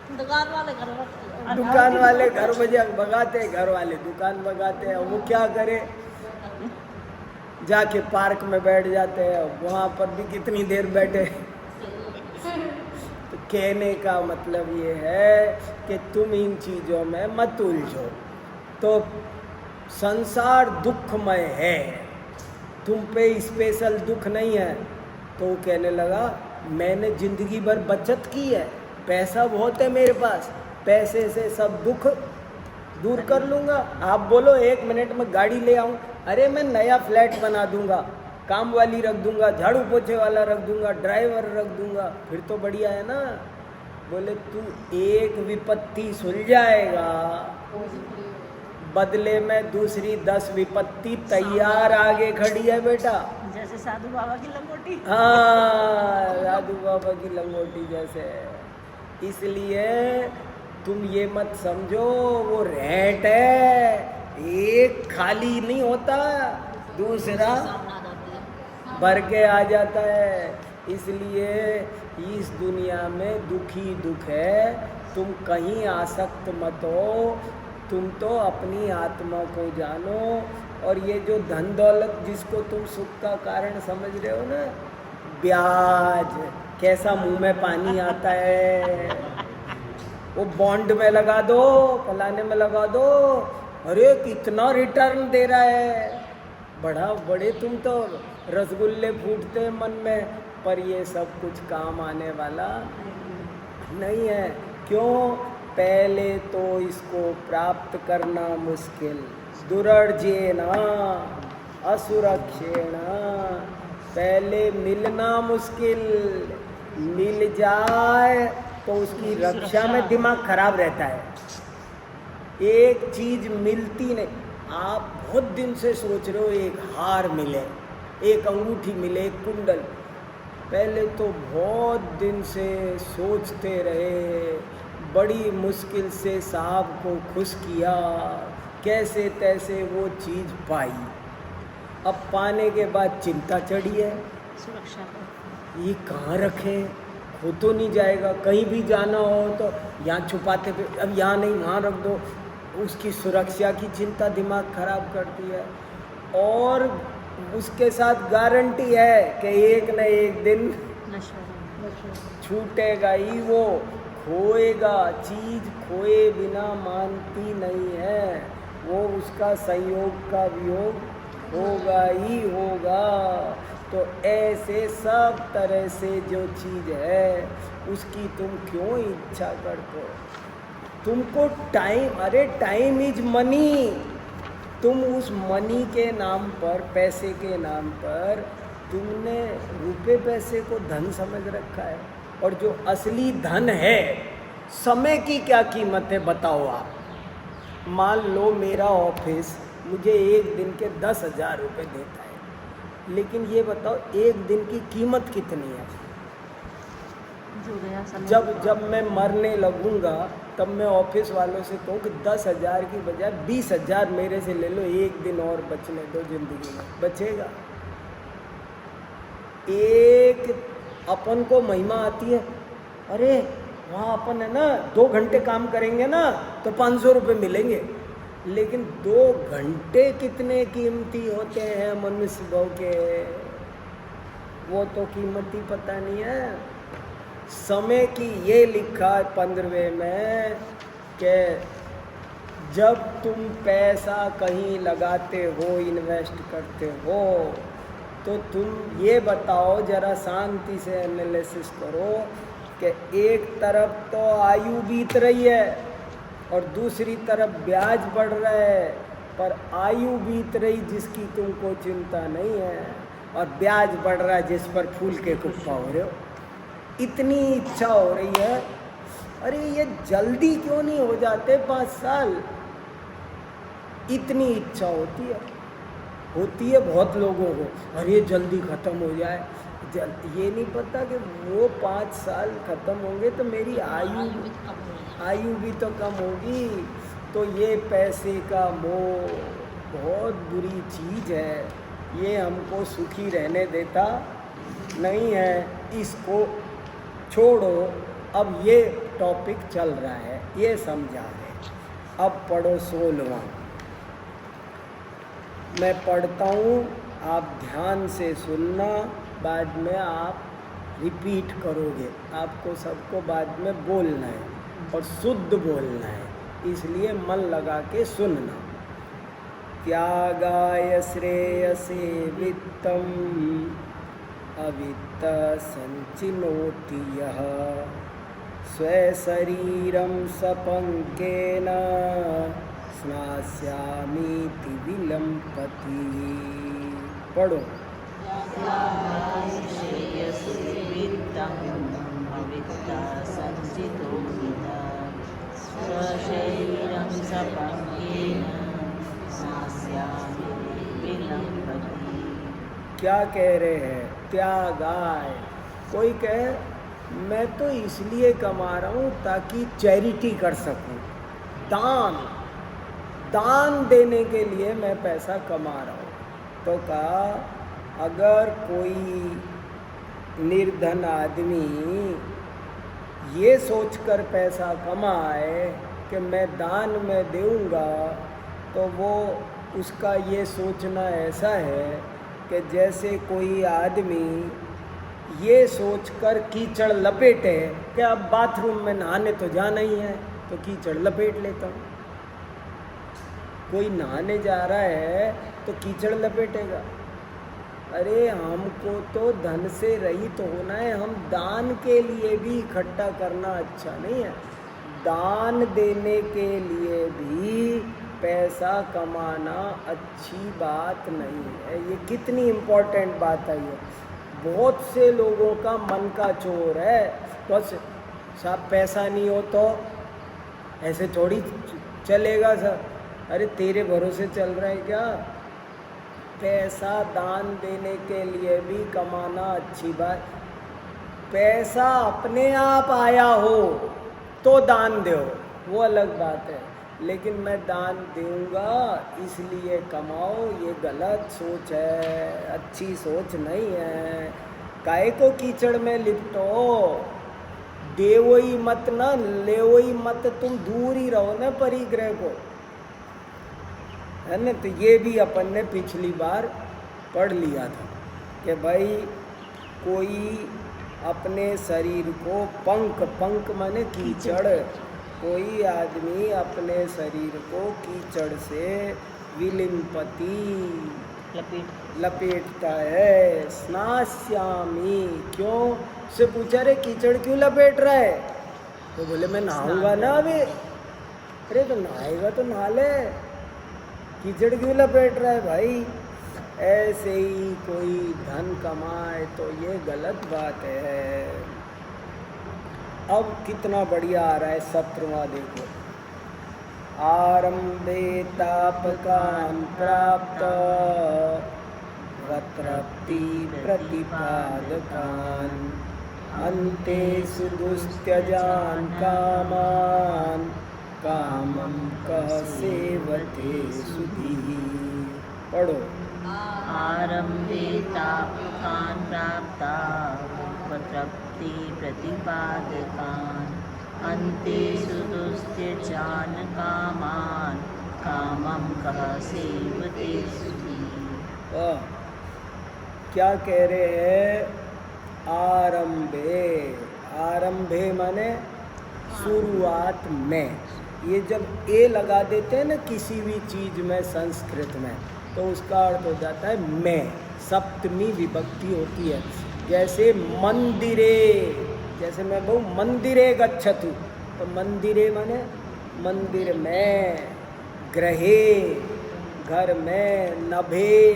S1: दुकान वाले घर भगाते हैं, घर वाले दुकान भगाते हैं। वो क्या करे, जाके पार्क में बैठ जाते हैं, वहाँ पर भी कितनी देर बैठे। तो कहने का मतलब ये है कि तुम इन चीज़ों में मत उलझो। तो संसार दुखमय है, तुम पे स्पेशल दुख नहीं है। तो वो कहने लगा मैंने जिंदगी भर बचत की है, पैसा बहुत है मेरे पास, पैसे से सब दुख दूर कर लूँगा। आप बोलो 1 मिनट में गाड़ी ले आऊँ, अरे मैं नया फ्लैट बना दूँगा, काम वाली रख दूँगा, झाड़ू पोछे वाला रख दूँगा, ड्राइवर रख दूँगा, फिर तो बढ़िया है ना। बोले तू एक विपत्ति सुलझाएगा, बदले में दूसरी 10 विपत्ति तैयार आगे खड़ी है बेटा।
S2: जैसे साधु बाबा की लंगोटी।
S1: हाँ, साधु बाबा की लंगोटी जैसे। इसलिए तुम ये मत समझो वो रैट है, एक खाली नहीं होता, दूसरा भर के आ जाता है। इसलिए इस दुनिया में दुखी दुख है, तुम कहीं आसक्त मत हो, तुम तो अपनी आत्मा को जानो। और ये जो धन दौलत जिसको तुम सुख का कारण समझ रहे हो ना, ब्याज कैसा मुंह में पानी आता है। वो बॉन्ड में लगा दो, फलाने में लगा दो, अरे कितना रिटर्न दे रहा है, बड़े तुम तो रसगुल्ले फूटते हैं मन में, पर ये सब कुछ काम आने वाला नहीं है। क्यों? पहले तो इसको प्राप्त करना मुश्किल, दुर्जेन असुरक्षेण, पहले मिलना मुश्किल, मिल जाए तो उसकी रक्षा में दिमाग खराब रहता है। एक चीज मिलती नहीं, आप बहुत दिन से सोच रहे हो एक हार मिले, एक अंगूठी मिले, एक कुंडल, पहले तो बहुत दिन से सोचते रहे, बड़ी मुश्किल से साहब को खुश किया, कैसे तैसे वो चीज़ पाई। अब पाने के बाद चिंता चढ़ी है,
S2: सुरक्षा पर।
S1: ये कहाँ रखें, खो तो नहीं जाएगा, कहीं भी जाना हो तो यहाँ छुपाते पे, अब यहाँ नहीं वहाँ रख दो, उसकी सुरक्षा की चिंता दिमाग खराब करती है। और उसके साथ गारंटी है कि एक न एक दिन छूटेगा ही, वो खोएगा, चीज़ खोए बिना मानती नहीं है, वो उसका संयोग का वियोग होगा ही होगा। तो ऐसे सब तरह से जो चीज़ है उसकी तुम क्यों इच्छा करते हो? तुमको टाइम, अरे टाइम इज मनी, तुम उस मनी के नाम पर, पैसे के नाम पर तुमने रुपए पैसे को धन समझ रखा है। और जो असली धन है, समय की क्या कीमत है बताओ आप। मान लो मेरा ऑफिस मुझे एक दिन के 10,000 रुपये देता है, लेकिन ये बताओ एक दिन की कीमत कितनी है? जब मैं मरने लगूंगा तब मैं ऑफिस वालों से कहूँ कि 10,000 की बजाय 20,000 मेरे से ले लो, एक दिन और बचने दो जिंदगी में, बचेगा? एक अपन को महिमा आती है, अरे वहाँ अपन है ना 2 घंटे काम करेंगे ना तो 500 रुपये मिलेंगे, लेकिन 2 घंटे कितने कीमती होते हैं मनुष्य भाव के, वो तो कीमत ही पता नहीं है। समय की ये लिखा है 15वें में कि जब तुम पैसा कहीं लगाते हो, इन्वेस्ट करते हो, तो तुम ये बताओ, जरा शांति से एनालिसिस करो कि एक तरफ तो आयु बीत रही है और दूसरी तरफ ब्याज बढ़ रहा है, पर आयु बीत रही जिसकी तुमको चिंता नहीं है और ब्याज बढ़ रहा है जिस पर फूल के कुप्पा हो रहे हो। इतनी इच्छा हो रही है, अरे ये जल्दी क्यों नहीं हो जाते 5 साल? इतनी इच्छा होती है बहुत लोगों को, अरे ये जल्दी ख़त्म हो जाए। ये नहीं पता कि वो 5 साल ख़त्म होंगे तो मेरी आयु भी तो कम होगी। तो ये पैसे का मोह बहुत बुरी चीज़ है, ये हमको सुखी रहने देता नहीं है। इसको छोड़ो, अब ये टॉपिक चल रहा है, ये समझा है। अब पढ़ो 16वां। मैं पढ़ता हूँ, आप ध्यान से सुनना, बाद में आप रिपीट करोगे। आपको सबको बाद में बोलना है और शुद्ध बोलना है, इसलिए मन लगा के सुनना। त्यागाय श्रेयसे वित्तम अवित्त संचिनोति यः स्वशरीरं सपंकेन स्नास्यामीति विलंपति। पढ़ो। क्या कह रहे हैं? त्यागाय। कोई कहे मैं तो इसलिए कमा रहा हूँ ताकि चैरिटी कर सकूँ, दान देने के लिए मैं पैसा कमा रहा हूँ। तो कहा अगर कोई निर्धन आदमी ये सोचकर पैसा कमाए कि मैं दान में दूंगा, तो वो उसका ये सोचना ऐसा है कि जैसे कोई आदमी ये सोचकर कीचड़ लपेटे कि अब बाथरूम में नहाने तो जाना ही है, तो कीचड़ लपेट लेता हूँ। कोई नहाने जा रहा है तो कीचड़ लपेटेगा। अरे हमको तो धन से रहित होना है, हम दान के लिए भी इकट्ठा करना अच्छा नहीं है। दान देने के लिए भी पैसा कमाना अच्छी बात नहीं है। ये कितनी इम्पोर्टेंट बात है ये। बहुत से लोगों का मन का चोर है, बस साहब पैसा नहीं हो तो ऐसे थोड़ी चलेगा सर। अरे तेरे भरोसे चल रहा है क्या? पैसा दान देने के लिए भी कमाना अच्छी बात। पैसा अपने आप आया हो तो दान दो, वो अलग बात है, लेकिन मैं दान दूंगा इसलिए कमाओ, ये गलत सोच है, अच्छी सोच नहीं है। काहे को कीचड़ में लिपटो? देवो ही मत ना लेवो ही मत, तुम दूर ही रहो ना परिग्रह को, है ना। तो ये भी अपन ने पिछली बार पढ़ लिया था कि भाई कोई अपने शरीर को पंख माने कीचड़, कोई आदमी अपने शरीर को कीचड़ से विलिम्पति लपेटता है। स्नास्यामी, क्यों से पूछा रे कीचड़ क्यों लपेट रहा है? तो बोले मैं नहाऊंगा ना अभी। अरे तो नहाएगा तो नहा ले, कीचड़ क्यों लपेट रहा है भाई? ऐसे ही कोई धन कमाए तो ये गलत बात है। अब कितना बढ़िया आ रहा है 17वां, देखो। आरंभे तापकान प्राप्त वतृप्ति प्रतिपादकान अन्ते सुदुस्त्यजान कामान कामम कह सेवते सुधीः। पढ़ो।
S2: आरंभे तापकान प्राप्ता वतृप्ति प्रतिपादकान अन्ते सुदुस्त्यजान कामान कामम कह सेवते सुधीः।
S1: क्या कह रहे हैं? आरंभे माने शुरुआत में। ये जब ए लगा देते हैं ना किसी भी चीज़ में संस्कृत में, तो उसका अर्थ हो जाता है मैं। सप्तमी विभक्ति होती है। जैसे मंदिरे, जैसे मैं कहूँ मंदिरे गच्छतु, तो मंदिरे माने मंदिर में, ग्रहे घर में, नभे,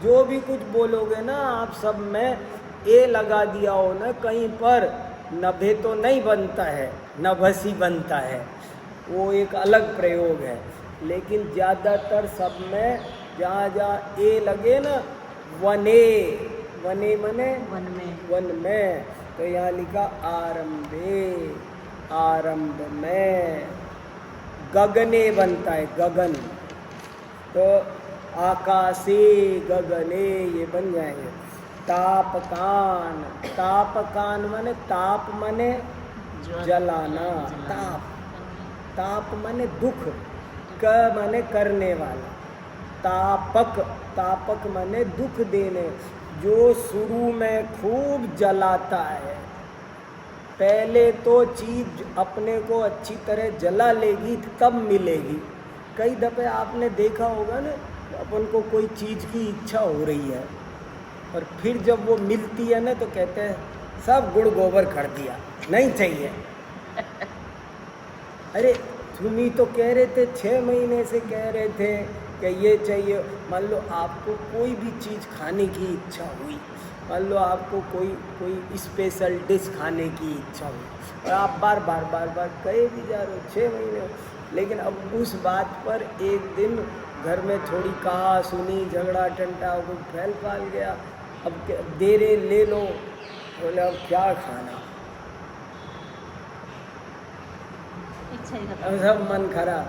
S1: जो भी कुछ बोलोगे ना आप सब में ए लगा दिया हो ना कहीं पर, नभे तो नहीं बनता है, नभसी बनता है, वो एक अलग प्रयोग है। लेकिन ज़्यादातर सब में जहाँ जहाँ ए लगे ना, वने, वने मने
S2: वन में,
S1: वन में, तो यहाँ लिखा आरंभे, आरंभ में। गगने बनता है, गगन, तो आकाशे गगने ये बन जाएंगे। तापकान, तापकान माने ताप माने जलाना, ताप, ताप माने दुख, क माने करने वाला, तापक, तापक माने दुख देने, जो शुरू में खूब जलाता है। पहले तो चीज अपने को अच्छी तरह जला लेगी तब मिलेगी। कई दफ़े आपने देखा होगा ना, अपन को कोई चीज़ की इच्छा हो रही है और फिर जब वो मिलती है ना तो कहते हैं सब गुड़ गोबर कर दिया, नहीं चाहिए। अरे तुम ही तो कह रहे थे, 6 महीने से कह रहे थे कि ये चाहिए। मान लो आपको कोई भी चीज़ खाने की इच्छा हुई, मान लो आपको कोई स्पेशल डिश खाने की इच्छा हुई और आप बार बार कहे भी जा रहे हो 6 महीने, लेकिन अब उस बात पर एक दिन घर में थोड़ी कहा सुनी, झगड़ा टंटा को फैल फाल गया, अब दे रहे ले लो, बोले अब क्या खाना, अब सब मन खराब।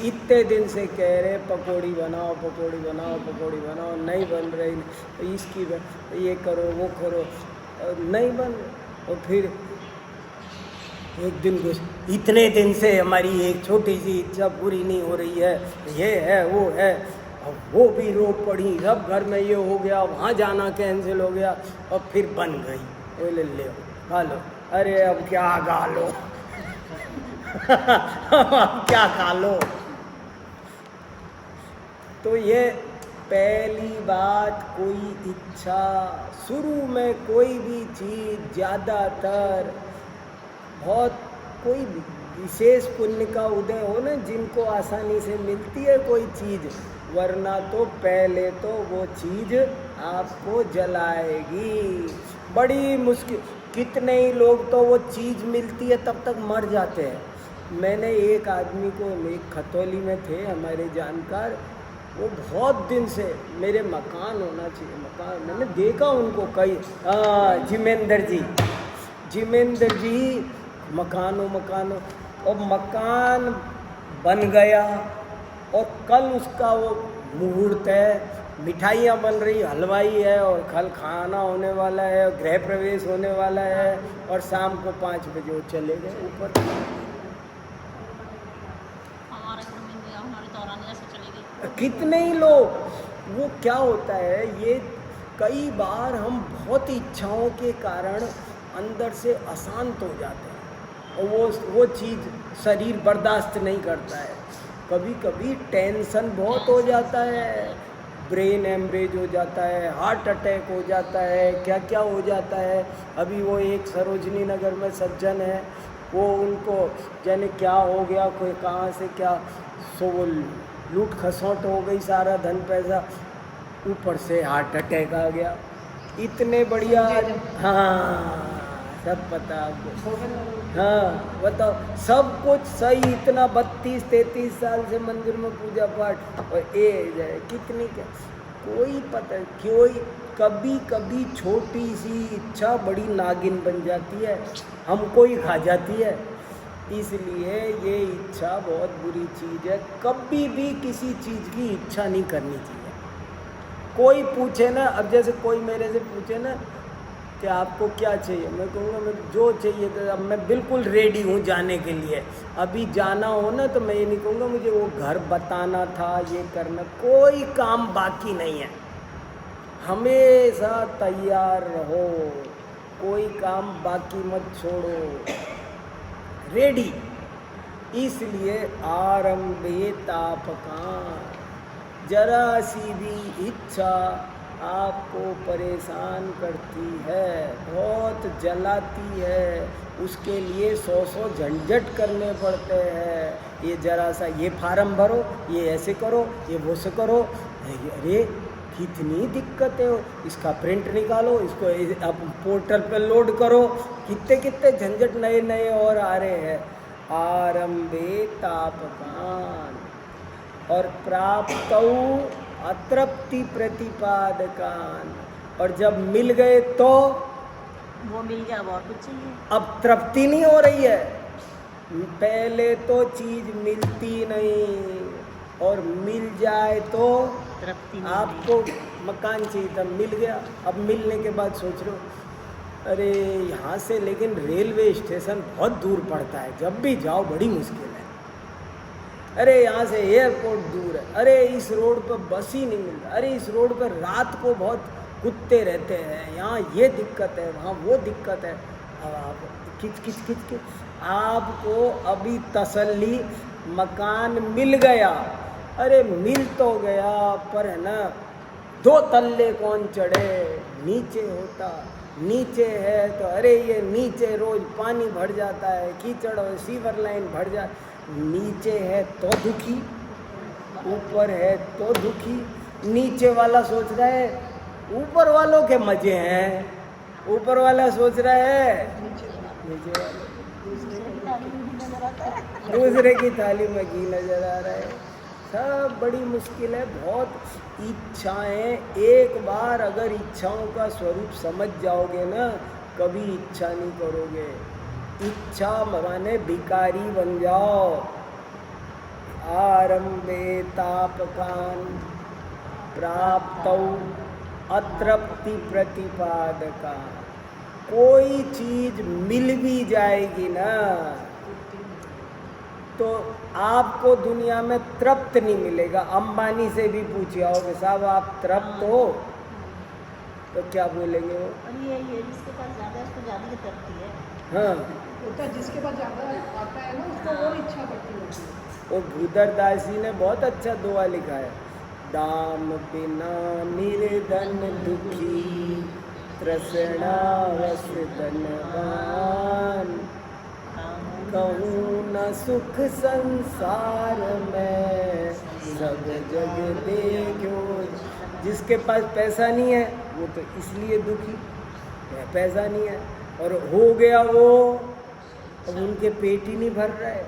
S1: इतने दिन से कह रहे पकौड़ी बनाओ पकौड़ी बनाओ पकौड़ी बनाओ, नहीं बन रही, तो इसकी ये करो वो करो, नहीं बन। और फिर एक दिन कुछ, इतने दिन से हमारी एक छोटी सी इच्छा पूरी नहीं हो रही है, ये है वो है, अब वो भी रो पड़ी, सब घर में ये हो गया, वहाँ जाना कैंसिल हो गया, और फिर बन गई, बोले ले खा लो। अरे अब क्या खा लो अब क्या खा लो। तो ये पहली बात, कोई इच्छा शुरू में कोई भी चीज़ ज़्यादातर बहुत कोई विशेष पुण्य का उदय हो ना, जिनको आसानी से मिलती है कोई चीज़, वरना तो पहले तो वो चीज़ आपको जलाएगी, बड़ी मुश्किल। कितने ही लोग तो वो चीज़ मिलती है तब तक मर जाते हैं। मैंने एक आदमी को, एक खतौली में थे हमारे जानकार, वो बहुत दिन से, मेरे मकान होना चाहिए मकान, मैंने देखा उनको कई, जिमेंद्र जी मकानों, और मकान बन गया और कल उसका वो मुहूर्त है, मिठाइयाँ बन रही, हलवाई है और कल खाना होने वाला है, गृह प्रवेश होने वाला है, और शाम को 5 बजे वो चले गए ऊपर। कितने ही लोग, वो क्या होता है, ये कई बार हम बहुत इच्छाओं के कारण अंदर से अशांत हो जाते हैं और वो चीज़ शरीर बर्दाश्त नहीं करता है। कभी कभी टेंशन बहुत हो जाता है, ब्रेन एमरेज हो जाता है, हार्ट अटैक हो जाता है, क्या क्या हो जाता है। अभी वो एक सरोजनी नगर में सज्जन है, वो उनको जाने क्या हो गया, कोई कहाँ से क्या, सो वो लूट खसौट हो गई, सारा धन पैसा, ऊपर से हार्ट अटैक आ गया। इतने बढ़िया, हाँ सब पता आपको, हाँ बताओ, सब कुछ सही, इतना 32-33 साल से मंदिर में पूजा पाठ, और ए जाए कितनी क्या, कोई पता क्यों, कभी कभी छोटी सी इच्छा बड़ी नागिन बन जाती है, हमको ही खा जाती है। इसलिए ये इच्छा बहुत बुरी चीज़ है, कभी भी किसी चीज़ की इच्छा नहीं करनी चाहिए। कोई पूछे ना, अब जैसे कोई मेरे से पूछे ना कि आपको क्या चाहिए, मैं कहूँगा मैं जो चाहिए, तो अब मैं बिल्कुल रेडी हूँ जाने के लिए। अभी जाना हो ना तो मैं ये नहीं कहूँगा मुझे वो घर बताना था, ये करना, कोई काम बाकी नहीं है, हमेशा तैयार रहो, कोई काम बाकी मत छोड़ो, रेडी। इसलिए आरंभे तापकान, जरा सी भी इच्छा आपको परेशान करती है, बहुत जलाती है, उसके लिए 100 झंझट करने पड़ते हैं। ये जरा सा ये फार्म भरो, ये ऐसे करो, ये वो से करो। अरे कितनी दिक्कतें हो, इसका प्रिंट निकालो, इसको आप पोर्टल पर लोड करो, कितने कितने झंझट नए नए और आ रहे हैं। आरंभे तापकान और प्राप्तौ अतृप्ति प्रतिपादकान, और जब मिल गए तो
S2: वो मिल गया, अब और कुछ चाहिए?
S1: अब तृप्ति नहीं हो रही है। पहले तो चीज मिलती नहीं, और मिल जाए तो
S2: तृप्ति नहीं
S1: आपको मकान चाहिए था, मिल गया। अब मिलने के बाद सोच रहे हो अरे यहाँ से लेकिन रेलवे स्टेशन बहुत दूर पड़ता है, जब भी जाओ बड़ी मुश्किल है। अरे यहाँ से एयरपोर्ट दूर है, अरे इस रोड पर बस ही नहीं मिलता, अरे इस रोड पर रात को बहुत कुत्ते रहते हैं, यहाँ ये दिक्कत है, वहाँ वो दिक्कत है। अब आप किच किच किच किच, आपको अभी तसल्ली मकान मिल गया। अरे मिल तो गया, पर है ना 2 तल्ले कौन चढ़े, नीचे होता, नीचे है तो अरे ये नीचे रोज पानी भर जाता है, कीचड़ और सीवर लाइन भर जा, नीचे है तो दुखी, ऊपर है तो दुखी। नीचे वाला सोच रहा है ऊपर वालों के मजे हैं, ऊपर वाला सोच रहा है नीचे वाले, दूसरे की थाली में घी नजर आ रहा है। सब बड़ी मुश्किल है, बहुत इच्छाएं। एक बार अगर इच्छाओं का स्वरूप समझ जाओगे ना, कभी इच्छा नहीं करोगे। इच्छा माने भिखारी बन जाओ। आरंभे तापकान प्राप्तौ अतृप्ति प्रतिपादका। कोई चीज मिल भी जाएगी ना तो आपको दुनिया में तृप्त नहीं मिलेगा। अंबानी से भी पूछे आओगे साहब आप तृप्त हो, तो क्या बोलेंगे वो?
S2: और ये जिसके पास ज़्यादा है उसको ज़्यादा की तृप्ति है।
S1: हाँ,
S3: होता है जिसके पास ज़्यादा आता है ना उसको और इच्छा बढ़ती होती है।
S1: वो भूधर दास जी ने बहुत अच्छा दुआ लिखा है। दाम बिना निर्धन दुखी, तृष्णावश धनवान, कहूँ न सुख संसार में, सब जग देखो। जिसके पास पैसा नहीं है वो तो इसलिए दुखी है, पैसा नहीं है, और हो गया वो, अब उनके पेट ही नहीं भर रहा है।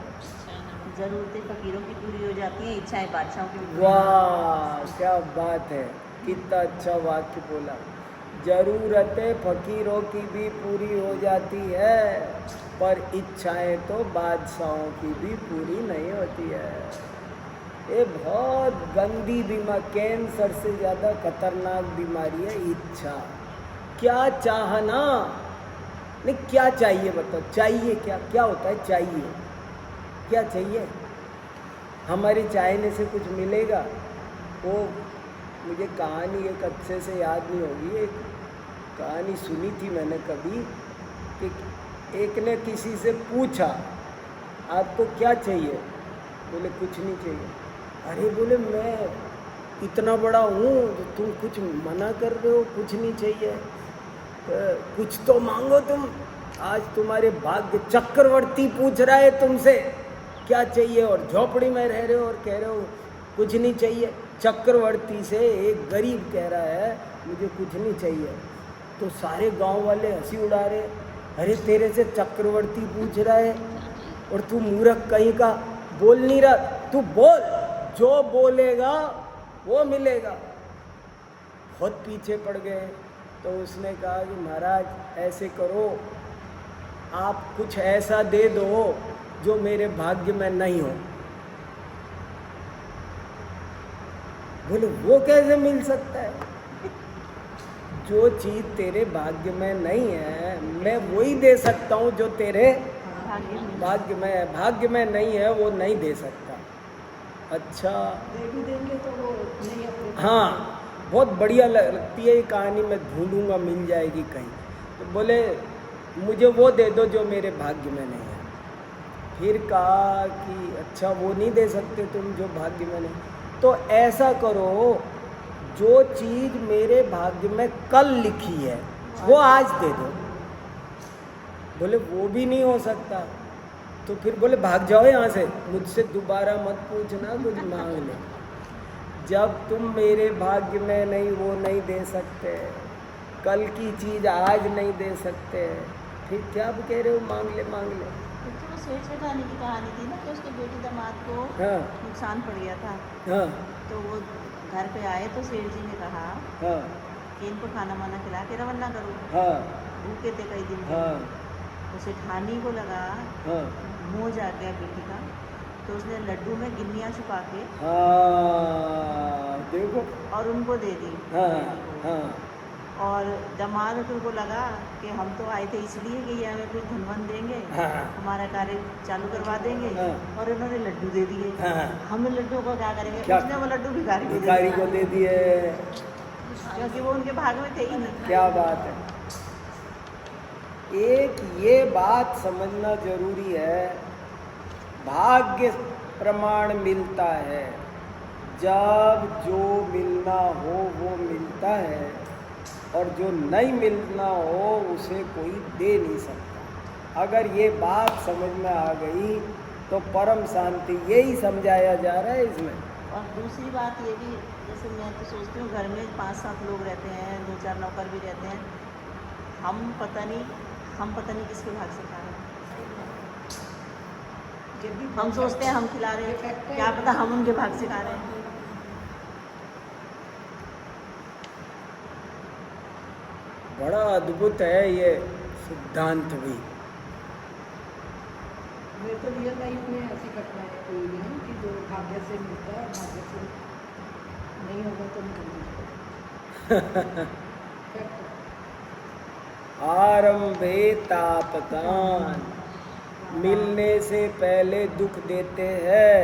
S2: ज़रूरतें फकीरों की पूरी हो जाती हैं, इच्छाएं बादशाहों की भी पूरी।
S1: वाह क्या बात है, कितना अच्छा वाक्य बोला। जरूरतें फकीरों की भी पूरी हो जाती है, पर इच्छाएं तो बादशाहों की भी पूरी नहीं होती है। ये बहुत गंदी बीमारी, कैंसर से ज़्यादा खतरनाक बीमारी है इच्छा। क्या चाहना नहीं, क्या चाहिए बताओ? चाहिए क्या? क्या होता है चाहिए? क्या चाहिए? हमारी चाहने से कुछ मिलेगा? वो मुझे कहानी एक अच्छे से याद नहीं होगी, एक कहानी सुनी थी मैंने कभी कि एक ने किसी से पूछा आपको क्या चाहिए? बोले कुछ नहीं चाहिए। अरे बोले मैं इतना बड़ा हूँ तो तुम कुछ मना कर रहे हो, कुछ नहीं चाहिए? कुछ तो मांगो तुम। आज तुम्हारे भाग्य चक्रवर्ती पूछ रहा है तुमसे क्या चाहिए, और झोपड़ी में रह रहे हो और कह रहे हो कुछ नहीं चाहिए। चक्रवर्ती से एक गरीब कह रहा है मुझे कुछ नहीं चाहिए, तो सारे गांव वाले हंसी उड़ा रहे। अरे तेरे से चक्रवर्ती पूछ रहा है और तू मूर्ख कहीं का, बोल नहीं रहा। तू बोल, जो बोलेगा वो मिलेगा। बहुत पीछे पड़ गए तो उसने कहा कि महाराज ऐसे करो, आप कुछ ऐसा दे दो जो मेरे भाग्य में नहीं हो। बोले वो कैसे मिल सकता है? जो चीज़ तेरे भाग्य में नहीं है मैं वही दे सकता हूँ जो तेरे भाग्य में है। भाग्य में नहीं है वो नहीं दे सकता। अच्छा
S3: दे भी देंगे तो वो नहीं अपने।
S1: हाँ, बहुत बढ़िया लगती है ये कहानी, मैं ढूंढूंगा मिल जाएगी कहीं। तो बोले मुझे वो दे दो जो मेरे भाग्य में नहीं है। फिर कहा कि अच्छा वो नहीं दे सकते तुम जो भाग्य में नहीं, तो ऐसा करो जो चीज मेरे भाग्य में कल लिखी है वो आज दे दो। बोले वो भी नहीं हो सकता। तो फिर बोले भाग जाओ यहाँ से, मुझसे दोबारा मत पूछना, कुछ मांग ले। जब तुम मेरे भाग्य में नहीं, वो नहीं दे सकते, कल की चीज आज नहीं दे सकते, फिर क्या आप कह रहे हो मांग ले मांग ले।
S2: तो सेठ सेठानी की कहानी थी ना कि उसके बेटी दामाद को
S1: हाँ
S2: नुकसान पड़ गया था।
S1: हाँ
S2: तो वो घर पे आए तो सेठ जी ने कहा
S1: हाँ
S2: कि इनको खाना वाना खिला के रवाना करो,
S1: हाँ
S2: भूखे थे कई दिन।
S1: हाँ
S2: तो सेठानी को लगा
S1: हाँ
S2: मोह जा गया बेटी का, तो उसने लड्डू में गिन्नियाँ छुपा के
S1: हाँ देखो।
S2: और उनको दे दी
S1: हाँ
S2: बेटी को।
S1: हाँ
S2: और दामाद को लगा कि हम तो आए थे इसलिए कि ये हमें कुछ धनवन देंगे,
S1: हाँ
S2: हमारा कार्य चालू करवा देंगे,
S1: हाँ।
S2: और उन्होंने लड्डू दे दिए।
S1: हाँ।
S2: हम लड्डू को क्या करेंगे?
S1: क्या?
S2: उसने वो लड्डू भिखारी को दे
S1: भिखारी
S2: दिए,
S1: को दे दिए।
S2: क्योंकि वो उनके भाग में थे ही नहीं।
S1: क्या बात है। एक ये बात समझना जरूरी है, भाग्य प्रमाण मिलता है जब जो मिलना हो वो मिलता है, और जो नहीं मिलना हो उसे कोई दे नहीं सकता। अगर ये बात समझ में आ गई तो परम शांति, यही समझाया जा रहा है इसमें।
S2: और दूसरी बात ये भी, जैसे मैं तो सोचती हूँ घर में 5-7 लोग रहते हैं, 2-4 नौकर भी रहते हैं, हम पता नहीं किसके भाग से खा रहे हैं।
S3: जब भी
S2: हम सोचते हैं हम खिला रहे हैं, क्या पता हम उनके भाग से खा रहे हैं।
S1: बड़ा अद्भुत है ये सिद्धांत भी।
S3: मेरे तो रियल लाइफ में ऐसी घटनाएं कोई नहीं है कि जो भाग्य से मिलता है, भाग्य से नहीं होगा तो निकल जाएगा।
S1: आरंभे तापतान, मिलने से पहले दुख देते हैं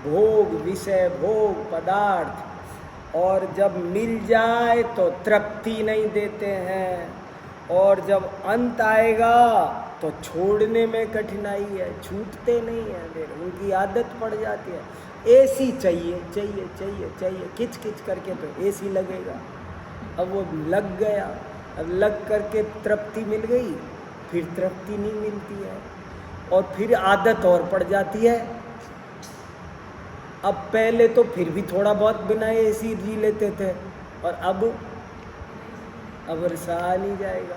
S1: भोग, विषय भोग पदार्थ, और जब मिल जाए तो तृप्ति नहीं देते हैं, और जब अंत आएगा तो छोड़ने में कठिनाई है, छूटते नहीं हैं, फिर उनकी आदत पड़ जाती है। एसी चाहिए चाहिए चाहिए चाहिए, किच किच करके तो एसी लगेगा। अब वो लग गया, अब लग करके तृप्ति मिल गई, फिर तृप्ति नहीं मिलती है, और फिर आदत और पड़ जाती है। अब पहले तो फिर भी थोड़ा बहुत बिना एसी जी लेते थे, और अब रहा नहीं जाएगा।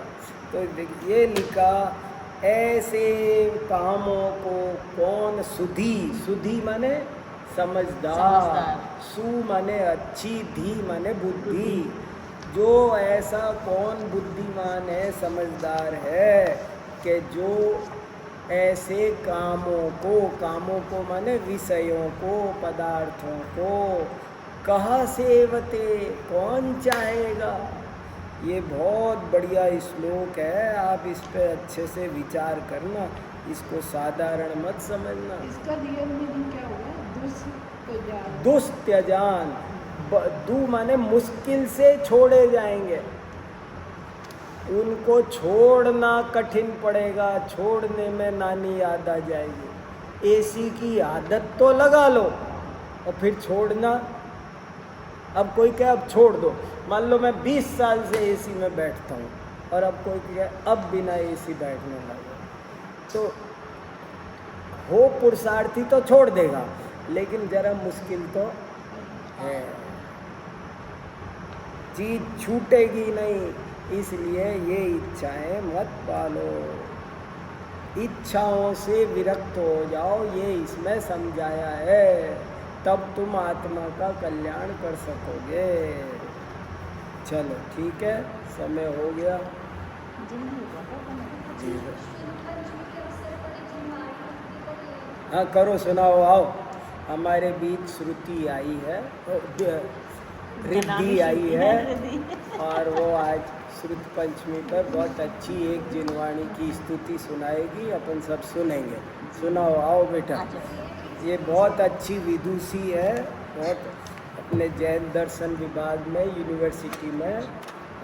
S1: तो देखिए लिखा, ऐसे कामों को कौन सुधी माने समझदार, सु माने अच्छी, धी माने बुद्धि, जो ऐसा कौन बुद्धिमान है, समझदार है कि जो ऐसे कामों को माने विषयों को, पदार्थों को, कहाँ सेवते, कौन चाहेगा। ये बहुत बढ़िया श्लोक है, आप इस पे अच्छे से विचार करना, इसको साधारण मत समझना।
S3: इसका रियल मीनिंग क्या होगा?
S1: दुस्त्यजान, दू माने मुश्किल से छोड़े जाएंगे, उनको छोड़ना कठिन पड़ेगा, छोड़ने में नानी याद आ जाएगी। एसी की आदत तो लगा लो और फिर छोड़ना। अब कोई कहे अब छोड़ दो, मान लो मैं 20 साल से एसी में बैठता हूँ, और अब कोई कहे अब बिना एसी बैठने लगा, तो हो पुरुषार्थी तो छोड़ देगा, लेकिन जरा मुश्किल तो है, चीज छूटेगी नहीं। इसलिए ये इच्छाएं मत पालो, इच्छाओं से विरक्त हो जाओ, ये इसमें समझाया है, तब तुम आत्मा का कल्याण कर सकोगे। चलो ठीक है, समय हो गया जी। हाँ करो, सुनाओ, आओ। हमारे बीच श्रुति आई है, रिद्धि आई है, और वो आज श्रुत पंचमी पर बहुत अच्छी एक जिनवाणी की स्तुति सुनाएगी, अपन सब सुनेंगे। सुनाओ, आओ बेटा। ये बहुत अच्छी विदुषी है, बहुत अपने जैन दर्शन विभाग में यूनिवर्सिटी में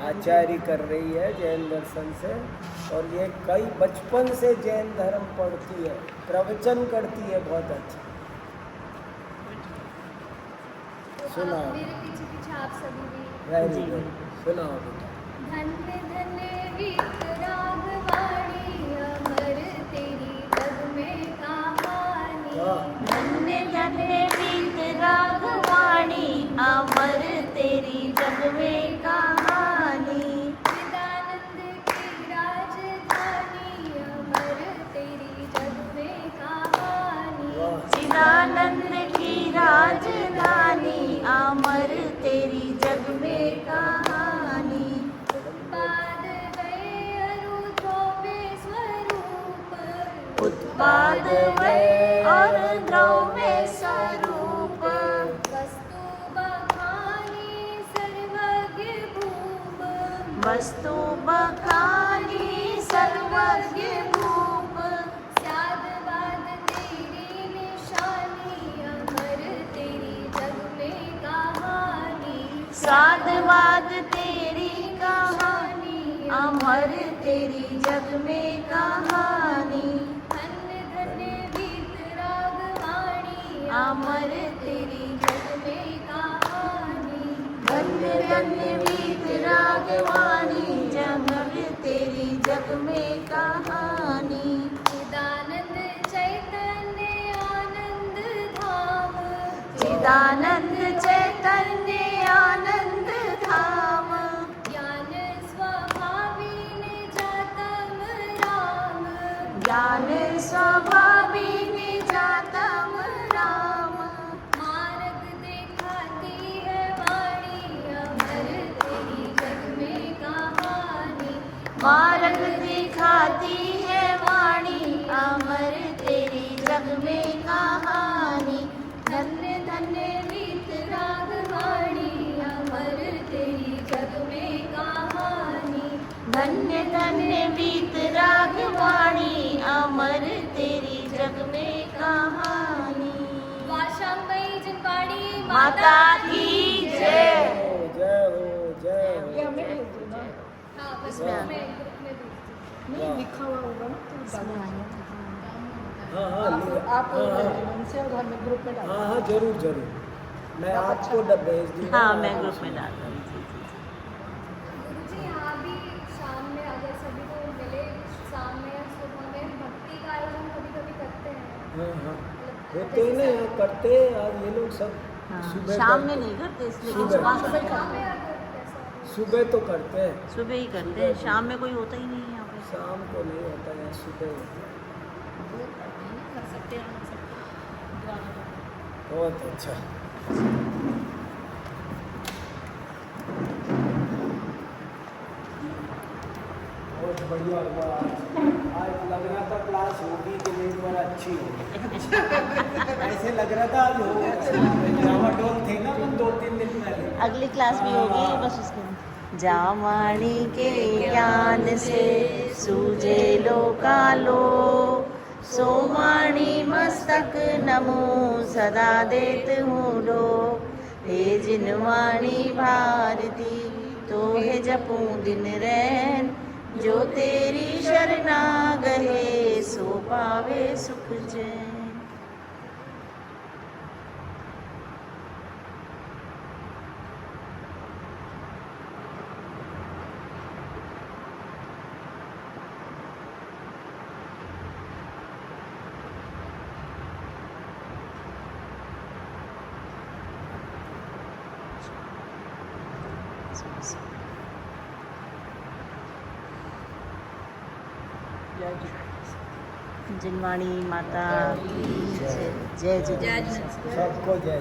S1: आचार्य कर रही है जैन दर्शन से, और ये कई बचपन से जैन धर्म पढ़ती है, प्रवचन करती है, बहुत अच्छा। सुनाओ।
S4: मेरे पीछे पीछे आप सभी भी।
S1: वेरी
S2: जी।
S1: गुड, सुनाओ बेटा।
S4: धन्य धन्य वीत रागवाणी अमर तेरी जग में कहानी।
S1: वाह।
S2: धन्य धन्य वीत रागवाणी अमर तेरी जग में कहानी।
S4: चिदानंद की राजधानी अमर तेरी जग में कहानी।
S1: वाह।
S2: चिदानंद की राजधानी अमर तेरी जग में कहानी।
S4: उत्पाद वै रुद्रों में स्वरूप।
S2: उत्पाद वै और द्रव्य स्वरूप।
S4: वस्तु बखानी सर्वज्ञ भूप।
S2: वस्तु बखानी सर्वज्ञ भूप।
S4: स्यादवाद तेरी निशानी अमर तेरी जग में कहानी।
S2: साधवाद तेरी कहानी अमर तेरी जग में कहानी।
S4: धन्य धन्य वीत रागवाणी
S2: अमर
S4: तेरी जग में कहानी।
S2: धन्य धन्य वीत रागवाणी जमर तेरी जग में कहानी।
S4: चिदानंद चैतन्य आनंद धाम।
S2: चिदानंद चैतन्य आनंद धाम।
S4: ज्ञान स्वभावी निजातम राम।
S2: ज्ञान स्वभावी निजातम राम।
S4: मार्ग दिखाती है वाणी अमर तेरी जग में कहानी।
S2: मार्ग दिखाती है वाणी अमर तेरी जग में कहानी।
S4: धन्य धन्य वीत रागवाणी अमर तेरी जग में कहानी।
S2: धन्य धन्य वीत रागवाणी अमर तेरी जग में कहानी।
S4: वाशांबई जनवाणी
S2: माता की जय।
S1: जय हो, जय
S3: ये
S1: हो।
S3: हमें भेज दो ना।
S4: हाँ बस
S2: इसमें
S4: मैं ग्रुप में भेजती
S3: नहीं लिखा हुआ होगा ना तो डालना है।
S1: हाँ हाँ
S3: आप
S1: लिया।
S3: आप
S1: हाँ हाँ
S3: उनसे और हमें ग्रुप में डालना।
S1: हाँ हाँ, जरूर जरूर। मैं
S3: बहुत
S1: आपको
S3: अच्छा।
S1: भेज दूँगा।
S2: हाँ मैं ग्रुप में डाल दूँगी।
S4: गुरुजी यहाँ भी शाम में अगर सभी को मिले शाम में या सुबह में भक्ति का आयोजन कभी कभी करते हैं।
S1: हाँ हाँ, होते हैं ना यहाँ, करते हैं यार ये लोग सब।
S2: हाँ,
S1: सुबह
S2: शाम
S1: करते
S2: में
S1: हैं।
S2: नहीं करते इसलिए
S1: सुबह।
S2: सुबह
S4: शाम में या कैसा?
S1: सुबह तो करते हैं,
S2: सुबह ही करते हैं। शाम में कोई होता ही नहीं है यहाँ पे।
S1: शाम को नहीं होता है, सुबह होता है।
S2: कर सकते हैं
S1: बहुत अच्छा। बहुत बढ़िया हुआ आज लग रहा था क्लास होगी कि नहीं, पर अच्छी होगी। ऐसे लग रहा था आज होगा। डावाडोल थे ना हम 2-3 दिन पहले।
S2: अगली क्लास भी होगी बस उसके बाद। जावाणी के ज्ञान से सूझे लोकालो। सोमाणी मस्तक नमो सदा देत हूँ लोक। हे जिनवाणी भारती तो है जपूं दिन रैन। जो तेरी शरणा गहे सो पावे सुख चैन। जिनवाणी माता की जय। जय जिनेन्द्र।
S1: सबको जय।